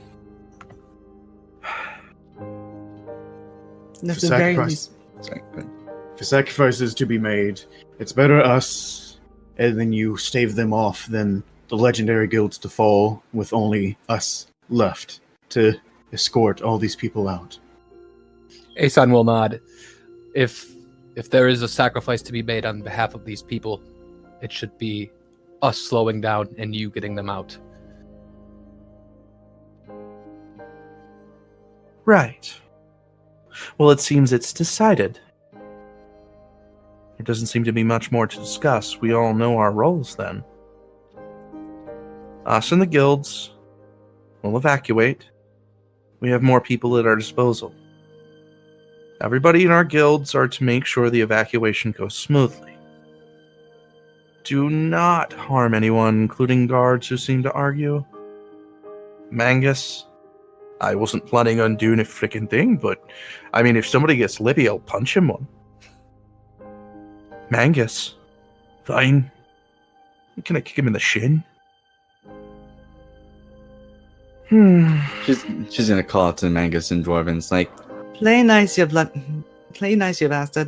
That's For a very sacrifice. Sorry, go ahead. if a sacrifice is to be made, it's better us, and then you stave them off, than the legendary guilds to fall with only us left to escort all these people out. Aeson will nod. If there is a sacrifice to be made on behalf of these people, it should be us slowing down and you getting them out. Right. Well, it seems it's decided. There doesn't seem to be much more to discuss. We all know our roles then. Us and the guilds will evacuate. We have more people at our disposal. Everybody in our guilds are to make sure the evacuation goes smoothly. Do not harm anyone, including guards who seem to argue. Mangus, I wasn't planning on doing a frickin' thing, but I mean, if somebody gets lippy, I'll punch him one. Mangus, fine. Can I kick him in the shin? She's gonna call out to Mangus and Dwarven's like, play nice, you bastard.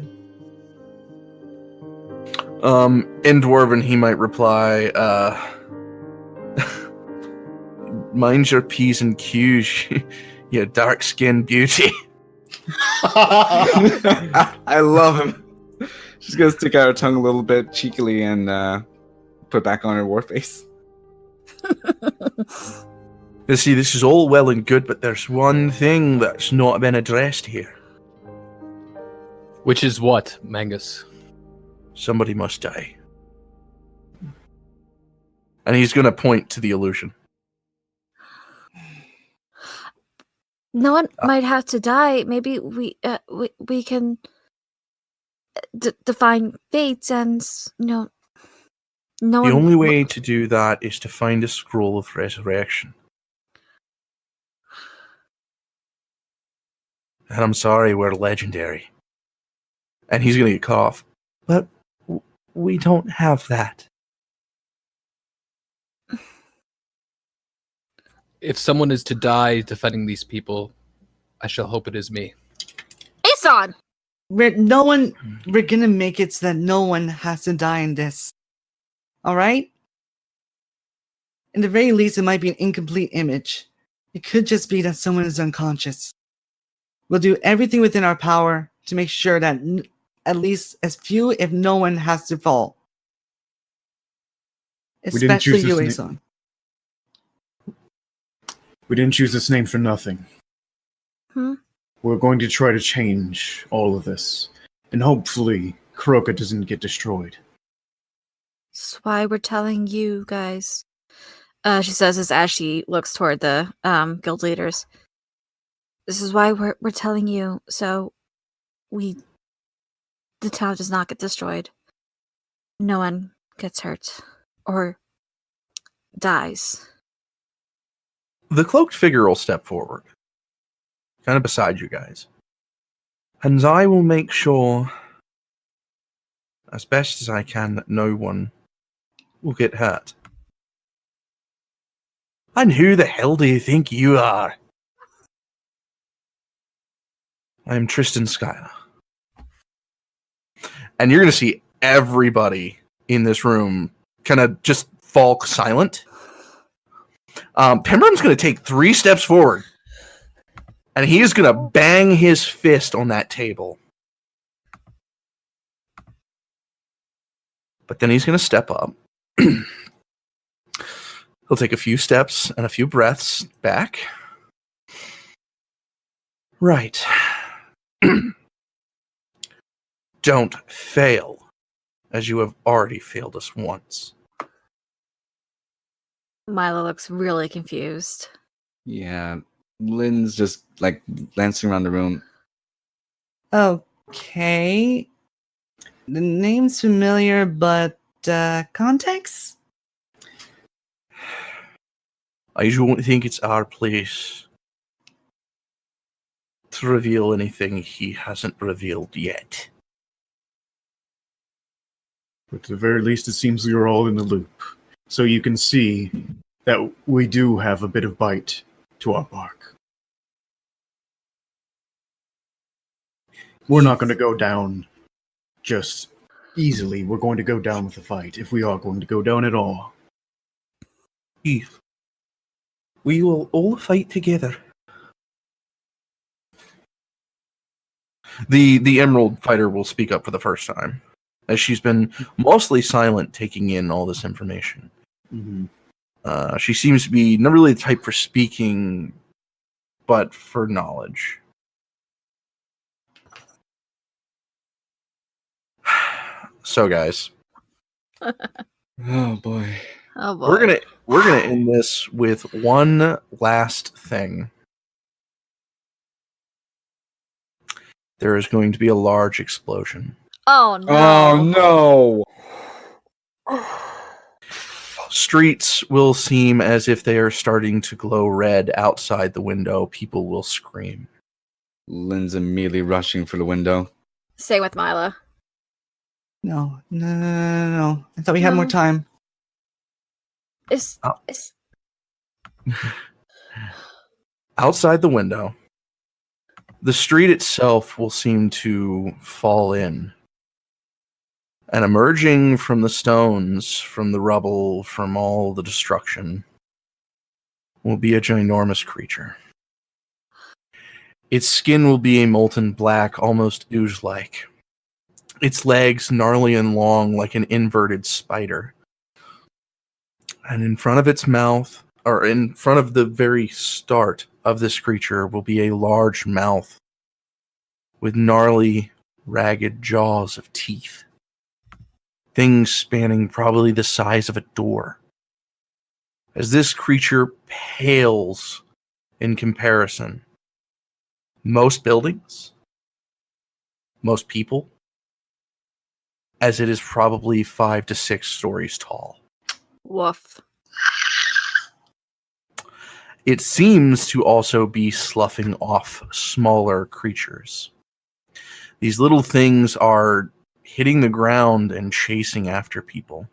In Dwarven, he might reply, mind your P's and Q's, you dark-skinned beauty. I love him. She's gonna stick out her tongue a little bit cheekily and put back on her war face. You see, this is all well and good, but there's one thing that's not been addressed here. Which is what, Mangus? Somebody must die. And he's going to point to the illusion. No one might have to die. Maybe we can define fates, and no The one. only way to do that is to find a scroll of resurrection. And I'm sorry, we're legendary. And he's going to get cut off. But we don't have that. If someone is to die defending these people, I shall hope it is me. Aeson! We're gonna make it so that no one has to die in this. Alright? In the very least, it might be an incomplete image. It could just be that someone is unconscious. We'll do everything within our power to make sure that at least as few, if no one, has to fall. We didn't choose Especially you, this Aeson. We didn't choose this name for nothing. We're going to try to change all of this. And hopefully, Krokka doesn't get destroyed. That's why we're telling you guys. She says this as she looks toward the guild leaders. This is why we're telling you, so the town does not get destroyed. No one gets hurt or dies. The cloaked figure will step forward, kind of beside you guys. And I will make sure, as best as I can, that no one will get hurt. And who the hell do you think you are? I am Tristan Skylar. And you're going to see everybody in this room kind of just fall silent. Pembroke's going to take 3 steps forward. And he is going to bang his fist on that table. But then he's going to step up. He'll take a few steps and a few breaths back. Right. Don't fail, as you have already failed us once. Mila looks really confused. Yeah, Lynn's just like glancing around the room. Okay. The name's familiar, but context? I don't think it's our place to reveal anything he hasn't revealed yet. But at the very least, it seems you're all in the loop. So you can see that we do have a bit of bite to our bark. We're not going to go down just easily we're going to go down with the fight, if we are going to go down at all. Keith, we will all fight together. The Emerald Fighter will speak up for the first time, as she's been mostly silent, taking in all this information. Mm-hmm. She seems to be not really the type for speaking, but for knowledge. So, guys, Oh boy. Oh boy. we're gonna end this with one last thing. There is going to be a large explosion. Oh no. Oh no! Streets will seem as if they are starting to glow red outside the window. People will scream. Lynn's immediately rushing for the window. Same with Mila. No. I thought we had more No. time. It's Outside the window, the street itself will seem to fall in. And emerging from the stones, from the rubble, from all the destruction, will be a ginormous creature. Its skin will be a molten black, almost ooze-like. Its legs gnarly and long like an inverted spider. And in front of its mouth, or in front of the very start of this creature, will be a large mouth with gnarly, ragged jaws of teeth. Things spanning probably the size of a door. As this creature pales in comparison, most buildings, most people, as it is probably 5 to 6 stories tall. woof. It seems to also be sloughing off smaller creatures. These little things are hitting the ground and chasing after people.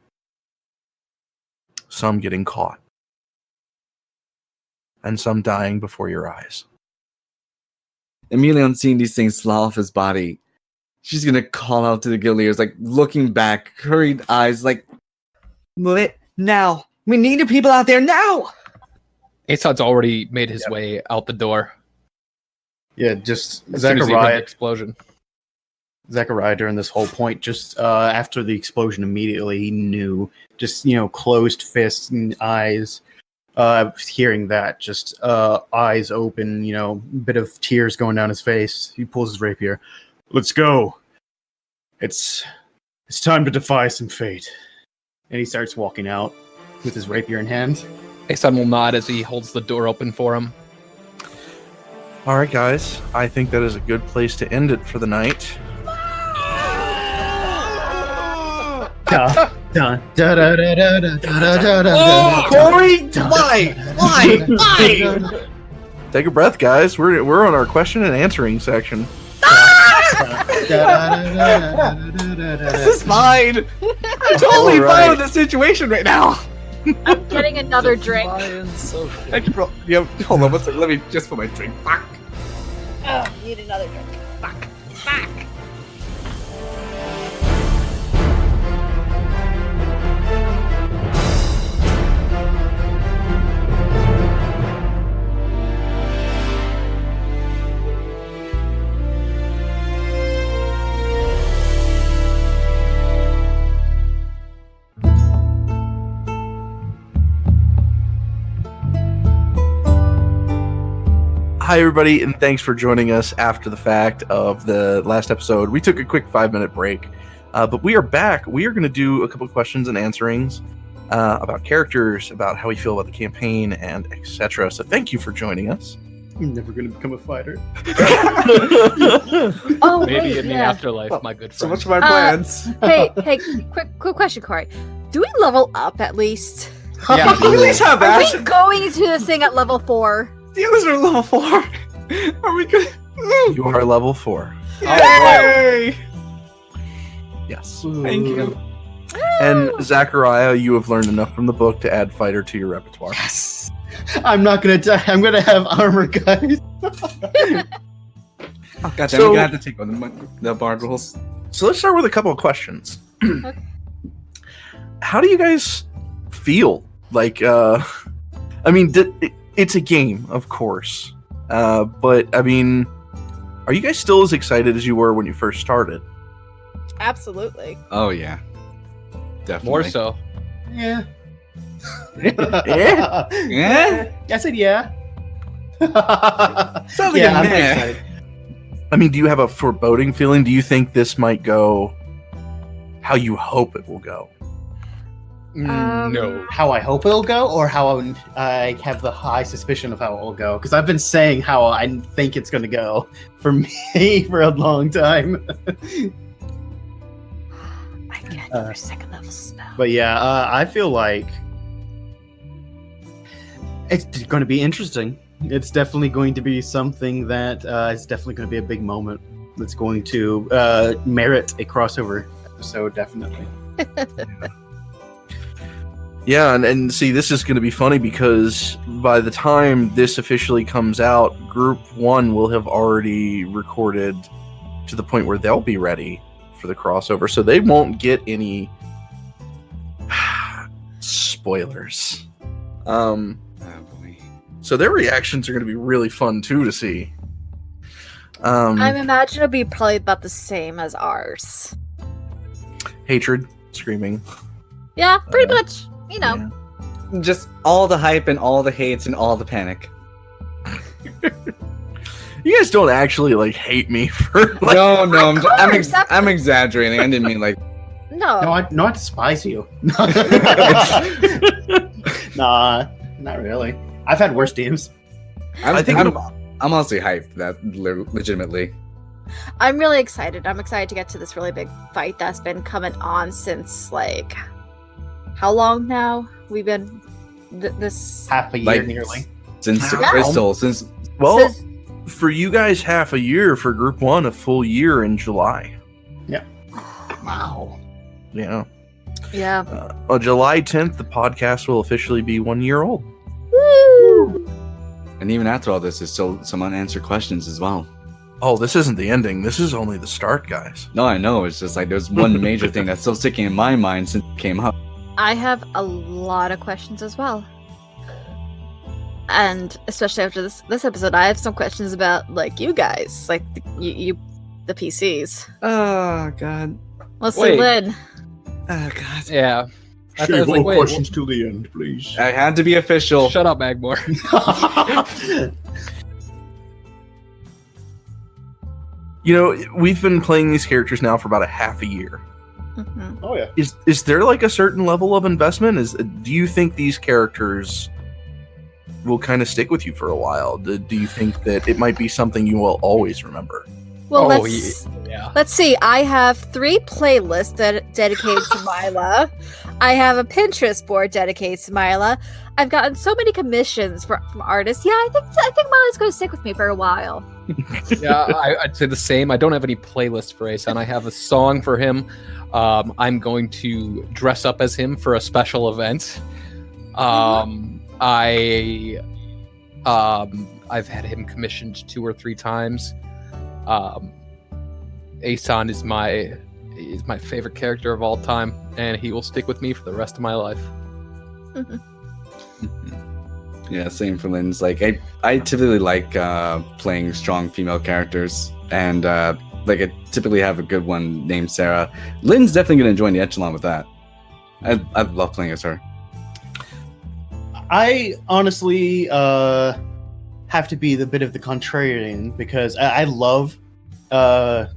Some getting caught. And some dying before your eyes. Immediately on seeing these things slough off his body, she's gonna call out to the guerrillas, like looking back, hurried eyes, like, "Lit now! We need the people out there now!" Aeson's already made his Yep. way out the door. Yeah, just As soon as he heard the Zachariah. explosion. Zachariah during this whole point, just after the explosion, immediately he knew. Just closed fists and eyes. Hearing that, just eyes open. Bit of tears going down his face. He pulls his rapier. Let's go. It's time to defy some fate. And he starts walking out with his rapier in hand. Aeson will nod as he holds the door open for him. All right, guys. I think that is a good place to end it for the night. Da, da, da, da, da, da, da, da, da, Oh, da, Corey! da, Why? Why? Take a breath, guys. We're on our question and answering section. This is fine. I'm totally All fine right. with the situation right now. I'm getting another drink. Hold on, one second. Let me just put my drink back. Oh, need another drink. Fuck. Hi, everybody, and thanks for joining us after the fact of the last episode. We took a quick 5-minute break, but we are back. We are going to do a couple of questions and answerings about characters, about how we feel about the campaign, and etc. So thank you for joining us. I'm never going to become a fighter. Oh, Maybe wait, in the yeah. afterlife, my good So friend. much for my plans. Hey, quick question, Corey. Do we level up at least? Yeah. We at least have Are we Ash. going into this thing at level 4? The others are level 4. Are we good? You are level 4. Yay! Yes. Thank you. And Zachariah, you have learned enough from the book to add fighter to your repertoire. Yes. I'm not going to die. I'm going to have armor, guys. Oh, goddamn, So- we're gonna have to take on the bar rules. So let's start with a couple of questions. Okay. How do you guys feel? Like, I mean, it's a game, of course. But, I mean, are you guys still as excited as you were when you first started? Absolutely. Oh yeah, definitely. More so. Yeah. Yeah? Yeah? I said yeah. Sounds like Yeah, a I'm meh. excited. I mean, do you have a foreboding feeling? Do you think this might go how you hope it will go? No. How I hope it'll go, or how I have the high suspicion of how it'll go. Because I've been saying how I think it's going to go for me for a long time. I can't do your second level spell. But yeah, I feel like it's going to be interesting. It's definitely going to be something that is definitely going to be a big moment. That's going to merit a crossover episode, definitely. Yeah, and see, this is going to be funny because by the time this officially comes out, Group 1 will have already recorded to the point where they'll be ready for the crossover, so they won't get any spoilers. Oh, boy. So their reactions are going to be really fun, too, to see. I imagine it'll be probably about the same as ours. Hatred, screaming. Yeah, pretty much. You know. Yeah. Just all the hype and all the hates and all the panic. You guys don't actually, like, hate me for, like... No, course, I'm exaggerating. I didn't mean like. No. No, I despise you. Nah, not really. I've had worse teams. I think I'm honestly hyped. That legitimately. I'm really excited. I'm excited to get to this really big fight that's been coming on since, like, how long now? We've been this. Half a year, Like, nearly. Since the Yeah. crystal, since Well, Since- for you guys, half a year. For Group 1, a full year in July. Wow. Yeah. Yeah. On July 10th, the podcast will officially be 1 year old. Woo! and even after all this, there's still some unanswered questions as well. Oh, this isn't the ending. This is only the start, guys. No, I know. It's just like there's one major thing that's still sticking in my mind since it came up. I have a lot of questions as well. And especially after this episode, I have some questions about, like, you guys, like the PCs. Oh God. Mostly Wait. Lynn. Oh God. Yeah. I was like, wait, till the end, please. I had to be official. shut up, Magmore. You know, we've been playing these characters now for about a half a year. Mhm. Oh yeah. Is there like a certain level of investment? Do you think these characters will kind of stick with you for a while? Do you think that it might be something you will always remember? Well, Oh, let's see. I have 3 playlists dedicated to Mila. I have a Pinterest board dedicated to Mila. I've gotten so many commissions from artists. Yeah, I think Mila's going to stick with me for a while. Yeah, I'd say the same. I don't have any playlist for Aeson. I have a song for him. I'm going to dress up as him for a special event. I've had him commissioned 2 or 3 times. Aeson is my favorite character of all time, and he will stick with me for the rest of my life. Yeah, same for Lynn's. Like I typically like playing strong female characters, and like I typically have a good one named Sarah. Lynn's definitely gonna join the echelon with that. I love playing as her. I honestly have to be the bit of the contrarian because I love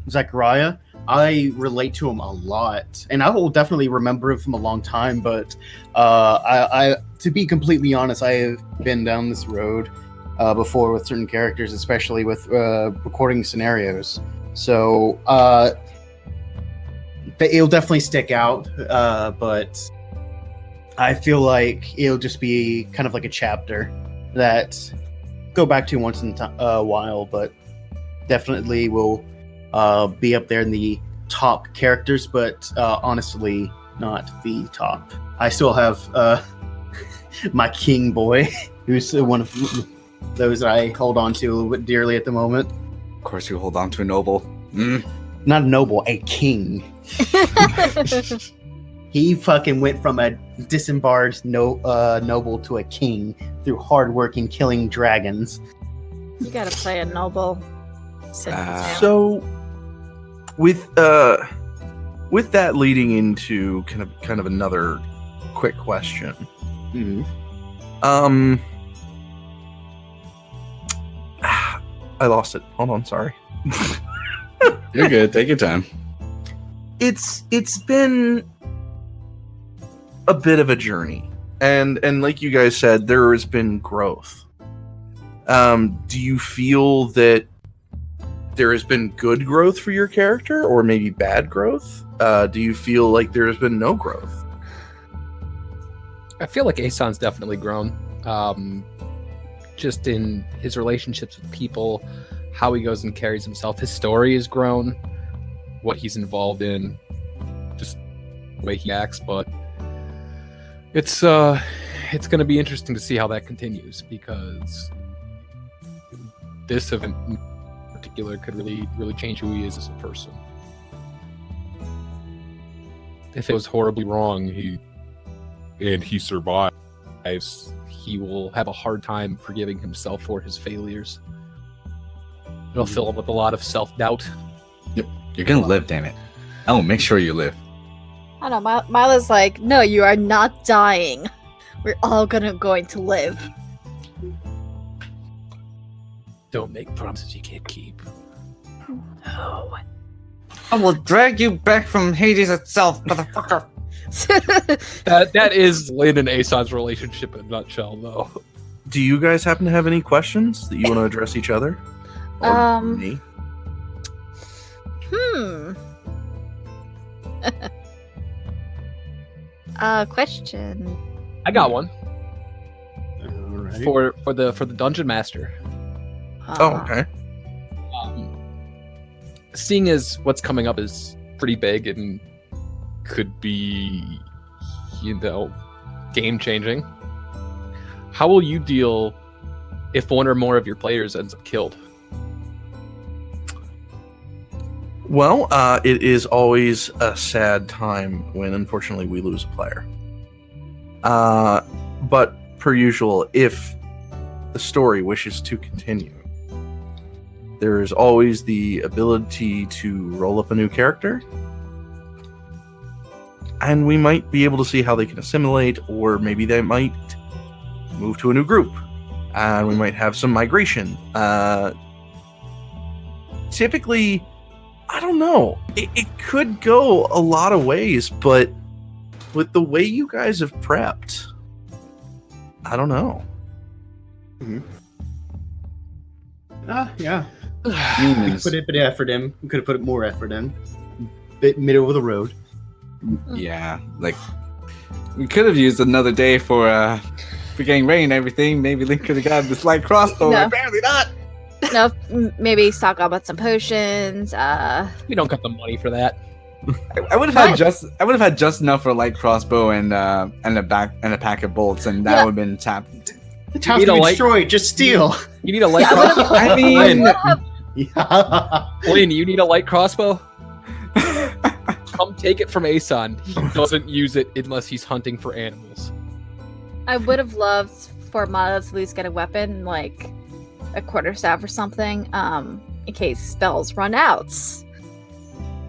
Zachariah. I relate to him a lot, and I will definitely remember him from a long time. But I, to be completely honest, I have been down this road before with certain characters, especially with recording scenarios. So it'll definitely stick out. But I feel like it'll just be kind of like a chapter that go back to once in a while, but definitely will be up there in the top characters, but honestly not the top. I still have my king boy, who's one of those I hold on to a little bit dearly at the moment. Of course, you hold on to a noble. not a noble, a king. He fucking went from a disembarred noble to a king through hard work and killing dragons. You gotta play a noble. So, with that leading into kind of another quick question. Mm-hmm. I lost it. Hold on, sorry. You're good. Take your time. It's been a bit of a journey, and like you guys said, there has been growth. Do you feel that there has been good growth for your character, or maybe bad growth? Do you feel like there has been no growth? I feel like Aeson's definitely grown. Just in his relationships with people, how he goes and carries himself. His story has grown, what he's involved in, just the way he acts. But it's going to be interesting to see how that continues, because this event in particular could really change who he is as a person. If it was horribly wrong, he survives, he will have a hard time forgiving himself for his failures. It'll fill him with a lot of self-doubt. You're gonna live, damn it. Oh, make sure you live. I don't know, Mila's like, no, you are not dying. We're all going to live. Don't make promises you can't keep. No. I will drag you back from Hades itself, motherfucker. That is Lynn and Aeson's relationship in a nutshell, though. Do you guys happen to have any questions that you want to address each other? Or me? Question. I got one Alright. for the dungeon master. Oh, okay. Seeing as what's coming up is pretty big and could be, game changing, how will you deal if one or more of your players ends up killed? Well, it is always a sad time when, unfortunately, we lose a player. But, per usual, if the story wishes to continue, there is always the ability to roll up a new character, and we might be able to see how they can assimilate, or maybe they might move to a new group, and we might have some migration. Typically, I don't know. It could go a lot of ways, but with the way you guys have prepped, I don't know. Yeah. We Humans. put a bit of effort in. We could have put more effort in. Bit middle of the road. Yeah, like we could have used another day for getting ready and everything. Maybe Lynn could have gotten this light crossbow. No. Apparently not. No, maybe stock up on some potions. We don't got the money for that. I would have had just enough for a light crossbow and a pack of bolts, and that Yeah. would have been tapped. The town's need gonna a be light- destroyed. Just steal. You need a light Yeah, crossbow. I mean, Yeah. Lynn, you need a light crossbow? Come take it from Aeson. He doesn't use it unless he's hunting for animals. I would have loved for Mila to at least get a weapon, like a quarterstaff or something, in case spells run out.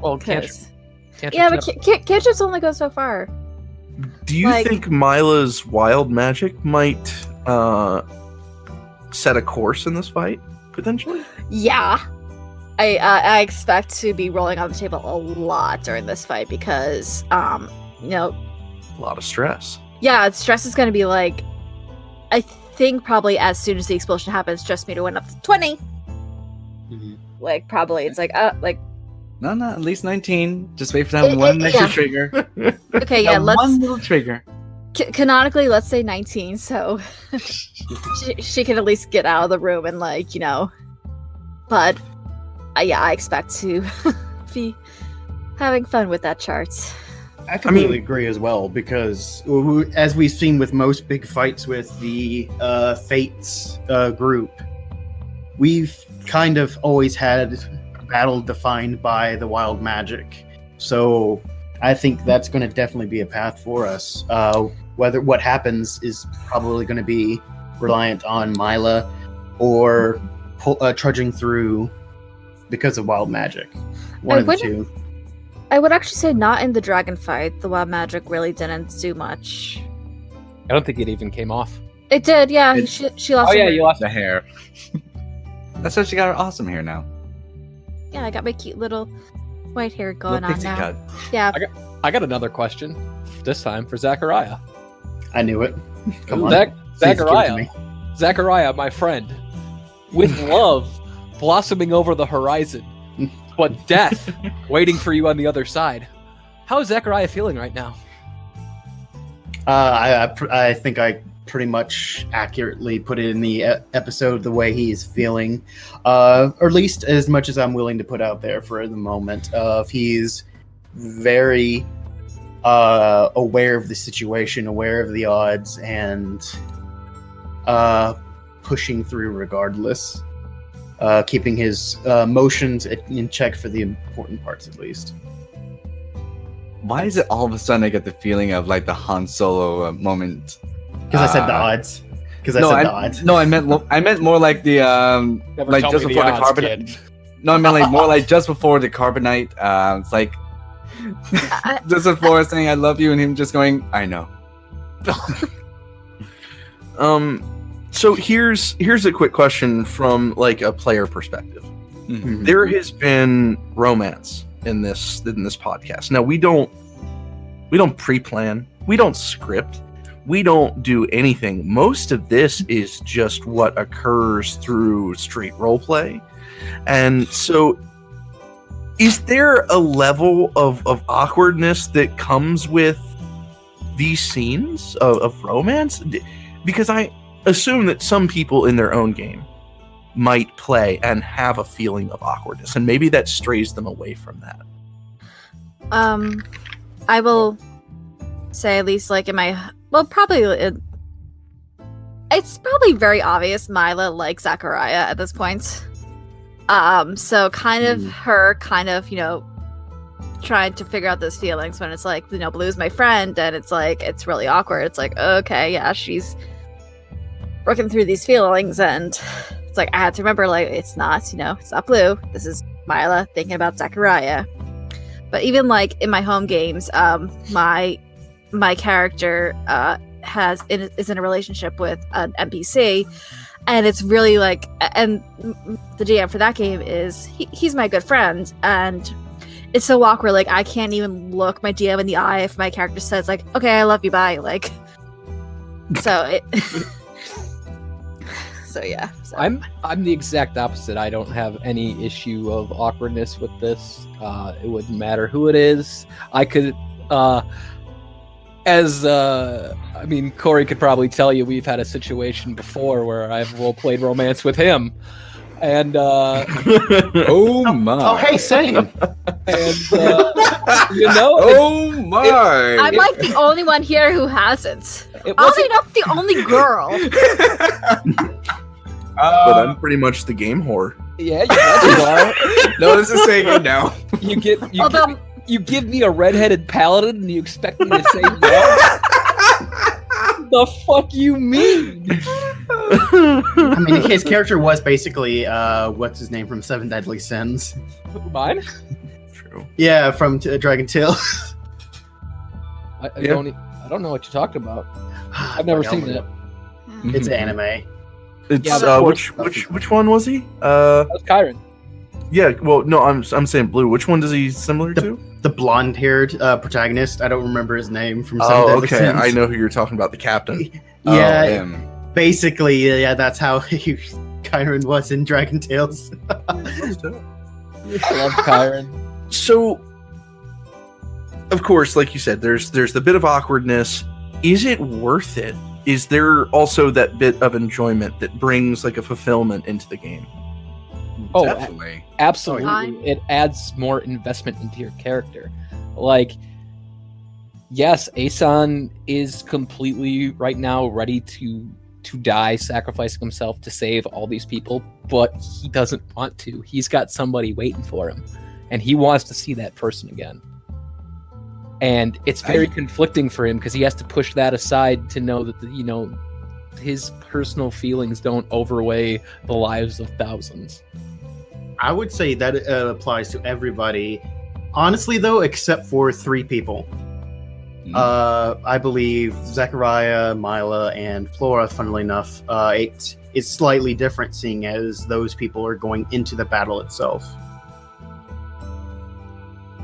Well, Yeah, but cantrips only go so far. Do you Like- think Mila's wild magic might set a course in this fight, potentially? Yeah. I expect to be rolling on the table a lot during this fight because, A lot of stress. yeah, stress is going to be like, I think probably as soon as the explosion happens, just me to win up to 20. Mhm. Like, probably it's like, No, at least 19. Just wait for that one extra yeah. trigger. okay, yeah, That one let's, little trigger. canonically, let's say 19, so she can at least get out of the room and, but, yeah, I expect to be having fun with that chart. I completely agree as well, because as we've seen with most big fights with the Fates group, we've kind of always had battle defined by the wild magic. So I think that's going to definitely be a path for us. Whether what happens is probably going to be reliant on Mila or trudging through because of wild magic. One of the two. I would actually say not in the dragon fight. The wild magic really didn't do much. I don't think it even came off. It did, yeah. She lost. Oh yeah, her. you lost The hair. That's why she got her awesome hair now. Yeah, I got my cute little white hair going Little on pixie now. cut. Yeah. I got another question. This time for Zachariah. I knew it. Come on. Zach- Please give it to Zachariah. me. Zachariah, my friend, with love blossoming over the horizon, but death waiting for you on the other side. How is Zachariah feeling right now? I think I pretty much accurately put it in the episode the way he's feeling, or at least as much as I'm willing to put out there for the moment. He's very aware of the situation, aware of the odds, and pushing through regardless, keeping his emotions in check for the important parts at least. Why is it all of a sudden I get the feeling of like the Han Solo moment? Because I said the odds. Because I said the odds. No, I meant more like the Never like tell just me before the odds, carbonite. kid. No, I meant like more like just before the carbonite. It's like just before saying I love you and him just going, I know. So here's a quick question from like a player perspective. Mhm. There has been romance in this podcast. Now we don't pre-plan, we don't script, we don't do anything. Most of this is just what occurs through straight roleplay. And so is there a level of awkwardness that comes with these scenes of romance? Because I assume that some people in their own game might play and have a feeling of awkwardness, and maybe that strays them away from that. I will say at least like in my it's probably very obvious Mila likes Zachariah at this point. So kind of her trying to figure out those feelings when it's like, Blue's my friend, and it's like it's really awkward. It's like, okay, yeah, she's working through these feelings, and it's like I had to remember, like, it's not Blue. This is Mila thinking about Zachariah. But even like in my home games, my character is in a relationship with an NPC, and it's really like, and the GM for that game is he's my good friend, and it's so awkward. Like I can't even look my GM in the eye if my character says like, "Okay, I love you, bye." Like, so it. So yeah. So. I'm the exact opposite. I don't have any issue of awkwardness with this. It wouldn't matter who it is. I could, Corey could probably tell you we've had a situation before where I've role-played romance with him, and Oh my! Oh, hey, same. and Oh my! I'm like the only one here who hasn't. it Obviously wasn't. not the only girl. But I'm pretty much the game whore. Yeah, you are. No, this is saying it now. Although You give me a redheaded paladin and you expect me to say no? The fuck you mean? I mean, his character was basically what's his name from Seven Deadly Sins. Mine? True. Yeah, from Dragon Tail. I Yeah. don't know what you're talking about. I've never seen that. It's anime. It's Yeah, which one was he? That was Kyron. Yeah. Well, no, I'm saying Blue. Which one does he similar to? The blonde-haired protagonist. I don't remember his name from Seven Oh, Deadly okay. Sins. I know who you're talking about. The captain. Yeah, him. basically, yeah, that's how Kyron was in Dragon Tales. I love Kyron. So, of course, like you said, there's the bit of awkwardness. Is it worth it? Is there also that bit of enjoyment that brings like a fulfillment into the game? Oh, Definitely. absolutely. Fine. It adds more investment into your character. Like, yes, Aeson is completely right now ready to to die sacrificing himself to save all these people, but he doesn't want to. He's got somebody waiting for him, and he wants to see that person again. And it's very conflicting for him because he has to push that aside to know that, his personal feelings don't overweigh the lives of thousands. I would say that applies to everybody. Honestly, though, except for 3 people. I believe Zachariah, Mila, and Flora, funnily enough, it's slightly different seeing as those people are going into the battle itself.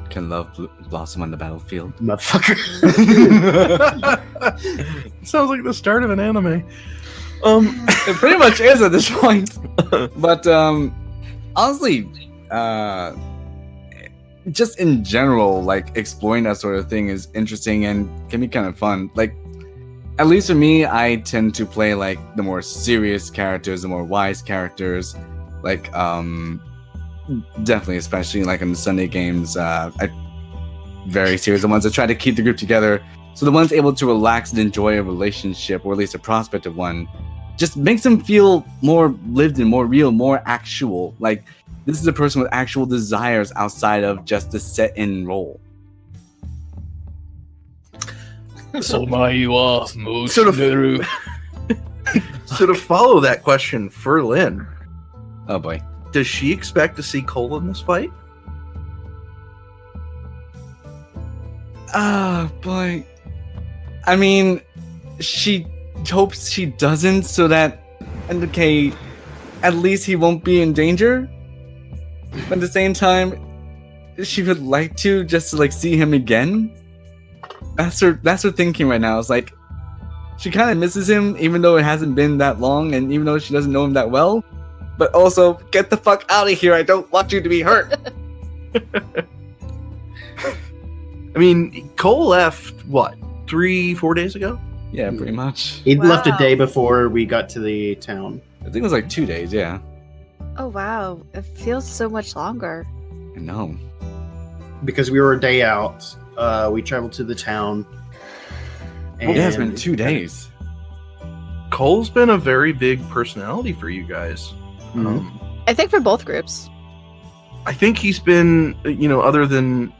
Can love blossom on the battlefield? Motherfucker. Sounds like the start of an anime. It pretty much is at this point. But honestly, just in general, like exploring that sort of thing is interesting and can be kind of fun. Like, at least for me, I tend to play like the more serious characters, the more wise characters. Like, definitely, especially like in the Sunday games, very serious. The ones that try to keep the group together. So the ones able to relax and enjoy a relationship, or at least a prospect of one, just makes them feel more lived in, more real, more actual. Like, this is a person with actual desires outside of just the set-in role. So to follow that question for Lynn, Oh boy. does she expect to see Cole in this fight? Oh boy. I mean, she hopes she doesn't, so that, and okay, at least he won't be in danger. But at the same time, she would like to just to like see him again. That's her thinking right now. It's like she kind of misses him, even though it hasn't been that long, and even though she doesn't know him that well. But also, get the fuck out of here! I don't want you to be hurt. I mean, Cole left, what, 3-4 days ago? Yeah, pretty much. He left a Wow. day before we got to the town. I think it was like 2 days. Yeah, Oh wow, it feels so much longer. I know. Because we were a day out, we traveled to the town. Yeah, it's been 2 days. Cole's been a very big personality for you guys. Mhm. I think for both groups. I think he's been, other than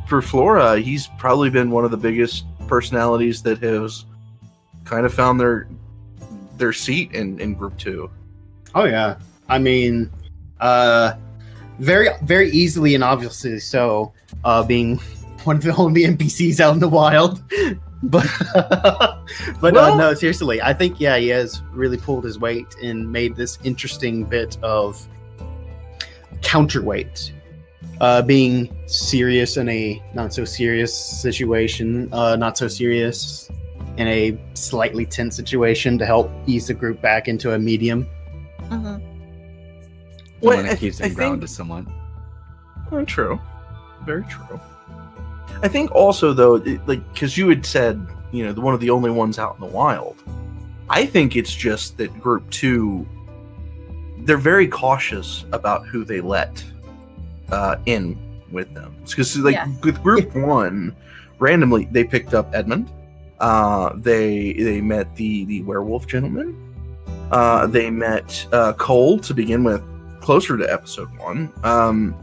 for Flora, he's probably been one of the biggest personalities that has kind of found their seat in Group 2. Oh yeah, I mean, very very easily and obviously so, being one of the only NPCs out in the wild. But Well- no, seriously, I think he has really pulled his weight and made this interesting bit of counterweight. Being serious in a not so serious situation, not so serious in a slightly tense situation to help ease the group back into a medium. Mm-hmm. The Well, one that keeps I him think- grounded somewhat. Very true. Very true. I think also, though, because you had said, one of the only ones out in the wild. I think it's just that Group 2, they're very cautious about who they let in with them. Because, Yeah. with Group 1, randomly, they picked up Edmund. They met the werewolf gentleman. They met Cole to begin with, closer to episode 1.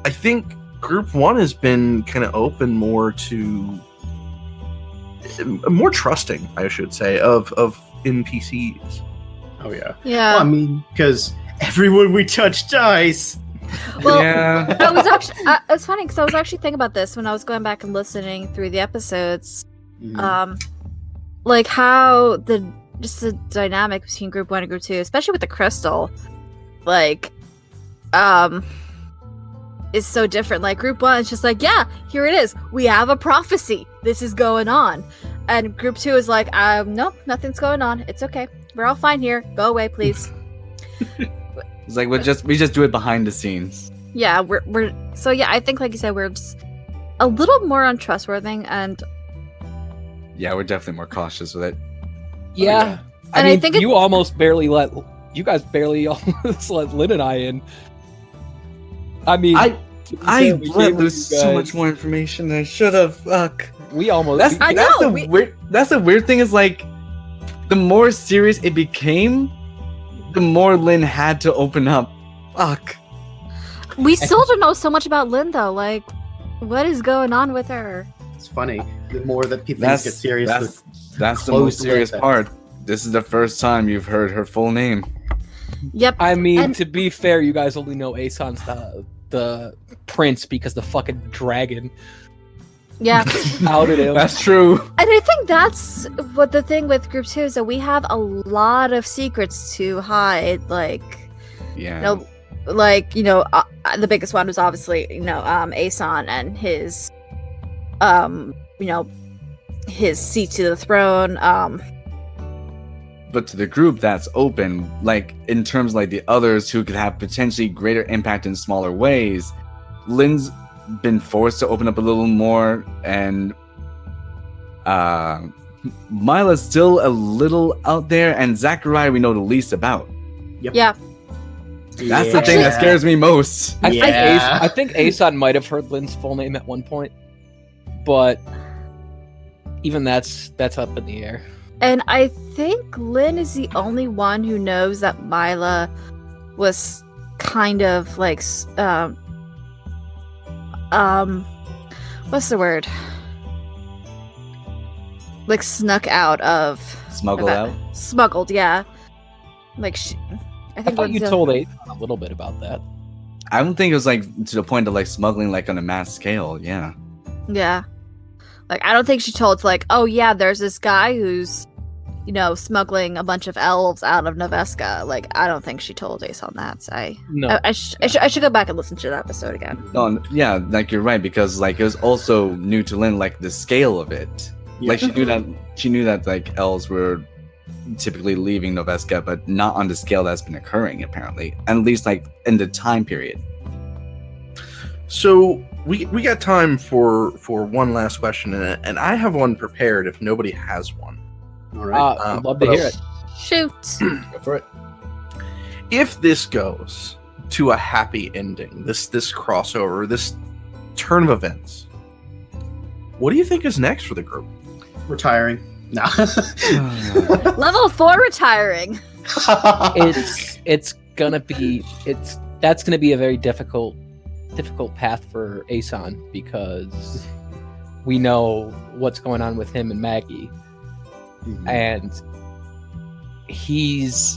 I think Group 1 has been kind of open more to more trusting, I should say, of NPCs. Oh yeah. Yeah. Well, I mean, because everyone we touch dies. Well, Yeah. I was actually. It's funny because I was actually thinking about this when I was going back and listening through the episodes. Like how the dynamic between Group 1 and Group 2, especially with the crystal, is so different. Like Group 1 is just like, yeah, here it is. We have a prophecy. This is going on. And Group 2 is like, nope, nothing's going on. It's okay. We're all fine here. Go away, please. It's like we just do it behind the scenes. Yeah, we're so yeah, I think like you said, we're just a little more untrustworthy, and Yeah, we're definitely more cautious with it. Yeah. And I think you almost barely you guys barely almost let Lynn and I in. I mean, I to be fair, we let gave loose you so guys- much more information than I should have. Fuck. We almost. That's I that's know, the weird. That's the weird thing is like the more serious it became, the more Lynn had to open up. Fuck. We still don't know so much about Lynn, though. Like, what is going on with her? It's funny. The more that things get serious, That's the close most to serious that. part. This is the first time you've heard her full name. Yep. I mean, And- to be fair, you guys only know Aeson's the prince because the fucking dragon Yeah. outed him. That's true. And I think that's what the thing with group 2 is, that we have a lot of secrets to hide. Like, Yeah. the biggest one was obviously, Aeson and his, his seat to the throne. But to the group that's open, like in terms of like the others who could have potentially greater impact in smaller ways, Lynn's been forced to open up a little more, and Mila's still a little out there, and Zachariah we know the least about. Yeah. That's the thing that scares me most. I think Aeson might have heard Lynn's full name at one point, but even that's up in the air. And I think Lynn is the only one who knows that Mila was kind of like, what's the word? Like snuck out of. Smuggle out? Smuggled, yeah. Like, I thought you told Aeson a little bit about that. I don't think it was like to the point of like smuggling like on a mass scale. Yeah. Yeah. Like, I don't think she told, like, oh yeah, there's this guy who's, smuggling a bunch of elves out of Noveska. Like, I don't think she told Aeson that. So I should go back and listen to that episode again. No, yeah, like you're right, because like it was also new to Lynn, like the scale of it. Like she knew that like elves were typically leaving Noveska, but not on the scale that's been occurring apparently, at least like in the time period. So we got time for one last question, and I have one prepared if nobody has one. All right. I'd love to hear it. Shoot. Go for it. If this goes to a happy ending, this crossover, this turn of events, what do you think is next for the group? Retiring. Nah. Level 4 retiring. That's gonna be a very difficult path for Aeson, because we know what's going on with him and Maggie, and I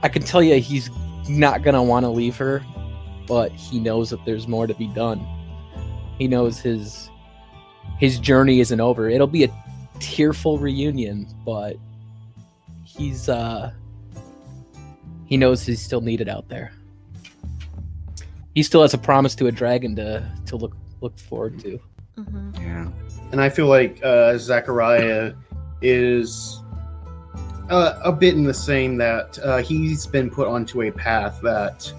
can tell you he's not gonna want to leave her, but he knows that there's more to be done. He knows his journey isn't over. It'll be a tearful reunion, but he knows he's still needed out there. He still has a promise to a dragon to look forward to. Mm-hmm. Yeah. And I feel like Zachariah is a bit in the same, that he's been put onto a path that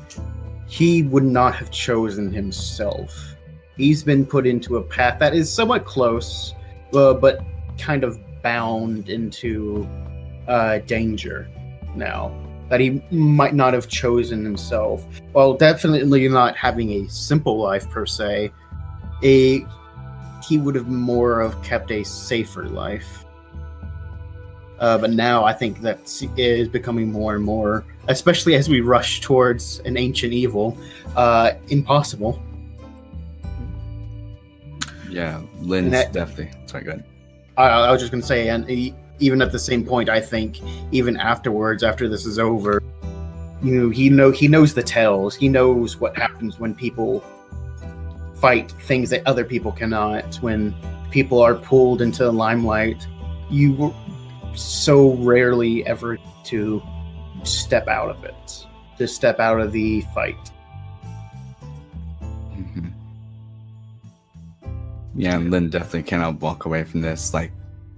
he would not have chosen himself. He's been put into a path that is somewhat close, but kind of bound into danger now, that he might not have chosen himself. While definitely not having a simple life per se, he would have more of kept a safer life. But now I think that is becoming more and more, especially as we rush towards an ancient evil, impossible. Yeah, Lynn's definitely. Sorry, go ahead. I was just going to say, and even at the same point, I think even afterwards, after this is over, he knows the tells. He knows what happens when people fight things that other people cannot. When people are pulled into the limelight, you so rarely ever to step out of it, to step out of the fight. Mm-hmm. Yeah, and Lynn definitely cannot walk away from this. Like,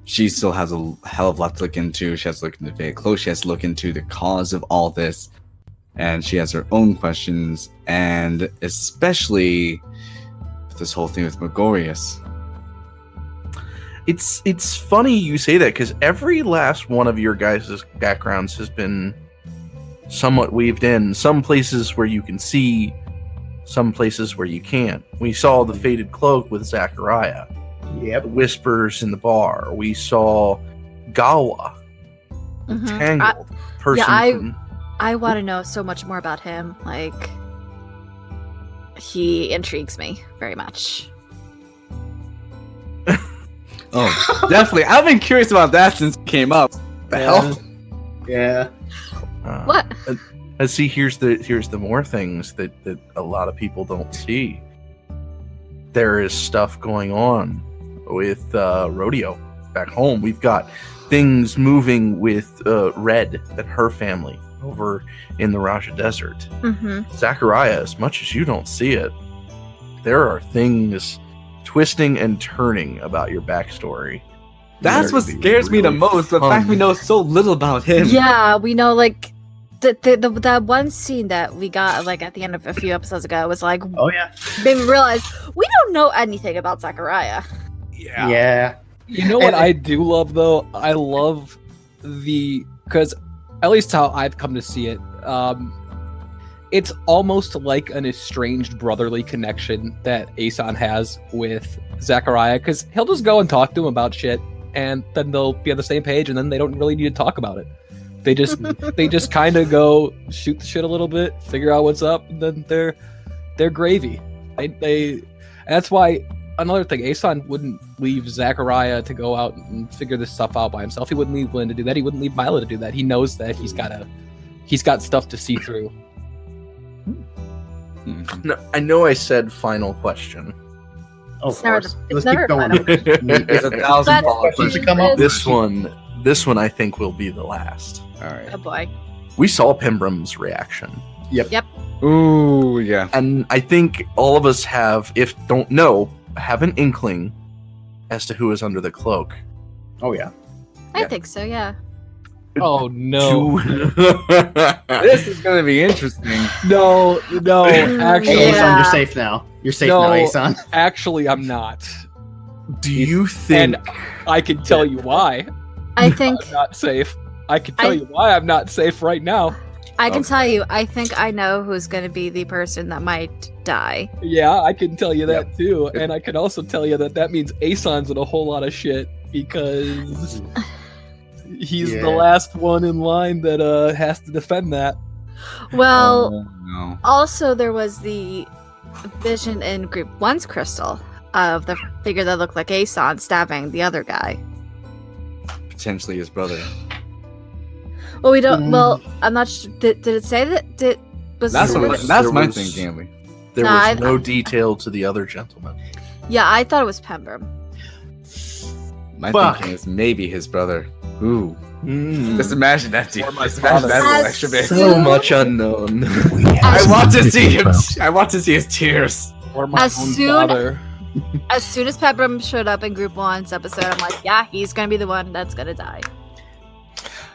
she still has a hell of a lot to look into. She has to look into very close. She has to look into the cause of all this. And she has her own questions. And especially with this whole thing with Megorius. It's funny you say that, because every last one of your guys' backgrounds has been somewhat weaved in. Some places where you can see, some places where you can't. We saw the faded cloak with Zachariah. Yep. The whispers in the bar. We saw Gawa Mhm. Tangled person. yeah, I want to know so much more about him. Like, he intrigues me very much. Oh, definitely. I've been curious about that since it came up. The hell? Yeah. What? And see, here's the more things that a lot of people don't see. There is stuff going on with Rodeo back home. We've got things moving with Red and her family over in the Raja Desert. Mm-hmm. Zachariah, as much as you don't see it, there are things twisting and turning about your backstory. That's That what would be scares me the really most. The fact we fun. know so little about him. Yeah, we know, like, that one scene that we got, like, at the end of a few episodes ago was, like, Oh yeah. made me realize we don't know anything about Zachariah. Yeah. You know what I do love though? I love because at least how I've come to see it, it's almost like an estranged brotherly connection that Aeson has with Zachariah, because he'll just go and talk to him about shit, and then they'll be on the same page, and then they don't really need to talk about it. They just kind of go shoot the shit a little bit, figure out what's up, and then they're gravy. They that's why. Another thing, Aeson wouldn't leave Zachariah to go out and figure this stuff out by himself. He wouldn't leave Lynn to do that. He wouldn't leave Mila to do that. He knows that he's got stuff to see through. Mhm. No, I know I said final question. Of It's never course. the- Let's it's keep never going. final. There's 1,000 That's- follow-up Questions to questions. come up? This one I think will be the last. All right. Oh boy. We saw Pembram's reaction, Ooh, yeah. and I think all of us have an inkling as to who is under the cloak. Oh yeah. I Yeah. think so, yeah. Oh no, This is gonna be interesting. no, actually, Hey, Yeah. Aeson, you're safe now. You're safe No. now, Aeson. actually, I'm not. Do you think? And I can tell you why I think I'm not safe. I can tell I- you why I'm not safe right now. I can Okay. tell you, I think I know who's going to be the person that might die. Yeah, I can tell you that too, and I can also tell you that means Aeson's in a whole lot of shit because he's Yeah. the last one in line that has to defend that. Well, Oh, no. also there was the vision in Group 1's crystal of the figure that looked like Aeson stabbing the other guy. Potentially his brother. Well, we don't. Well, I'm not sure. Did it say that? Was That's There what. was- That's there my was- thing, Gambly. There No, was I- no detail to the other gentleman. Yeah, I thought it was Pembram. My Fuck. thinking is maybe his brother. Ooh. Mm. Just imagine that, dude. Or my Just imagine that father. little extra bit. So much unknown. I want to see him. I want to see his tears. Or my As own soon- father. As soon as Pembram showed up in Group 1's episode, I'm like, yeah, he's gonna be the one that's gonna die.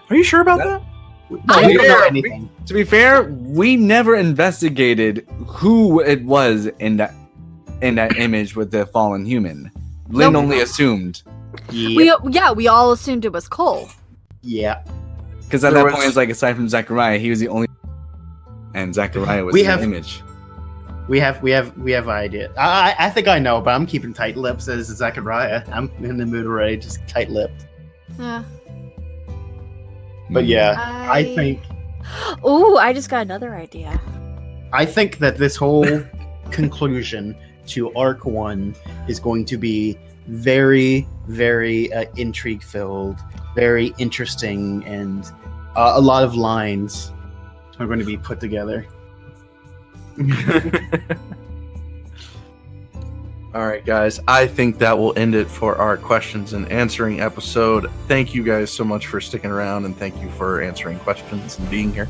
Are you sure about that? I We don't know Yeah. anything. To be fair, we never investigated who it was in that image with the fallen human. Lynn Nope. only assumed Yeah. We all assumed it was Cole. Yeah. because at There that was- point it's like aside from Zachariah, he was the only, and Zachariah was We in have- the image. We have idea. I think I know, but I'm keeping tight lips as Zachariah. I'm in the mood already, just tight lipped. Yeah. But yeah, I think Ooh, I just got another idea. that this whole conclusion to Arc 1 is going to be very, very intrigue filled, very interesting, and a lot of lines are going to be put together. All right, guys. I think that will end it for our questions and answering episode. Thank you guys so much for sticking around, and thank you for answering questions and being here.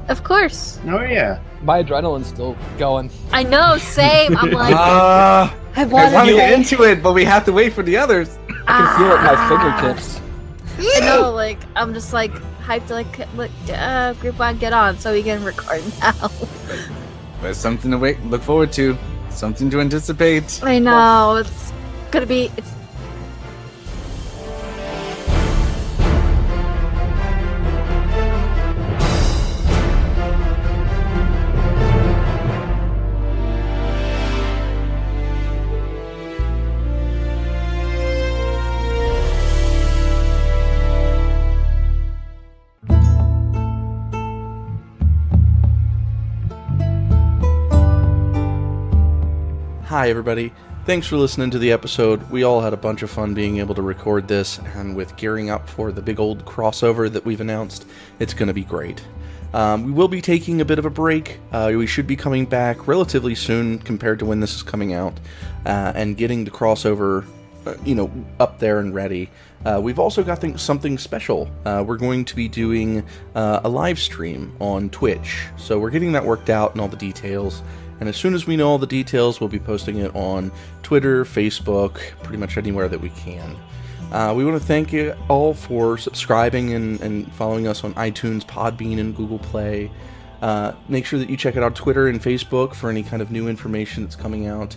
Of course. Oh yeah. My adrenaline's still going. I know, same. I'm like, I I want want to get into it, but we have to wait for the others. I can feel it in my fingertips. I know, like, I'm just like hyped to like, Group 1, get on so we can record now. There's something to look forward to, something to anticipate. I know, it's gonna be, it's Hi, everybody. Thanks for listening to the episode. We all had a bunch of fun being able to record this, and with gearing up for the big old crossover that we've announced, it's going to be great. We will be taking a bit of a break. We should be coming back relatively soon compared to when this is coming out, and getting the crossover, up there and ready. We've also got something special. We're going to be doing a live stream on Twitch, so we're getting that worked out and all the details. And as soon as we know all the details, we'll be posting it on Twitter, Facebook, pretty much anywhere that we can. We want to thank you all for subscribing and following us on iTunes, Podbean, and Google Play. Make sure that you check out our Twitter and Facebook for any kind of new information that's coming out.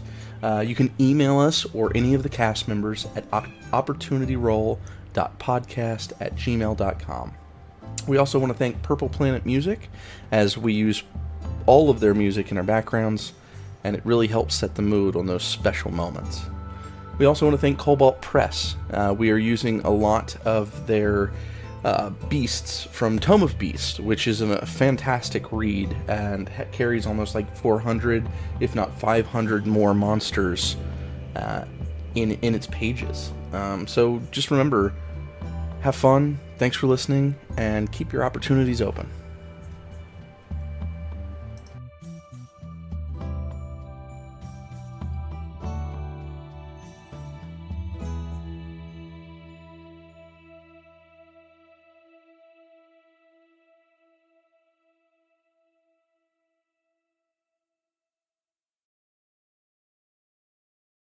You can email us or any of the cast members at opportunityroll.podcast@gmail.com. We also want to thank Purple Planet Music, as we use all of their music in our backgrounds, and it really helps set the mood on those special moments. We also want to thank Kobold Press. We are using a lot of their beasts from Tome of Beasts, which is a fantastic read and carries almost like 400, if not 500 more monsters in its pages. So just remember, have fun, thanks for listening, and keep your opportunities open.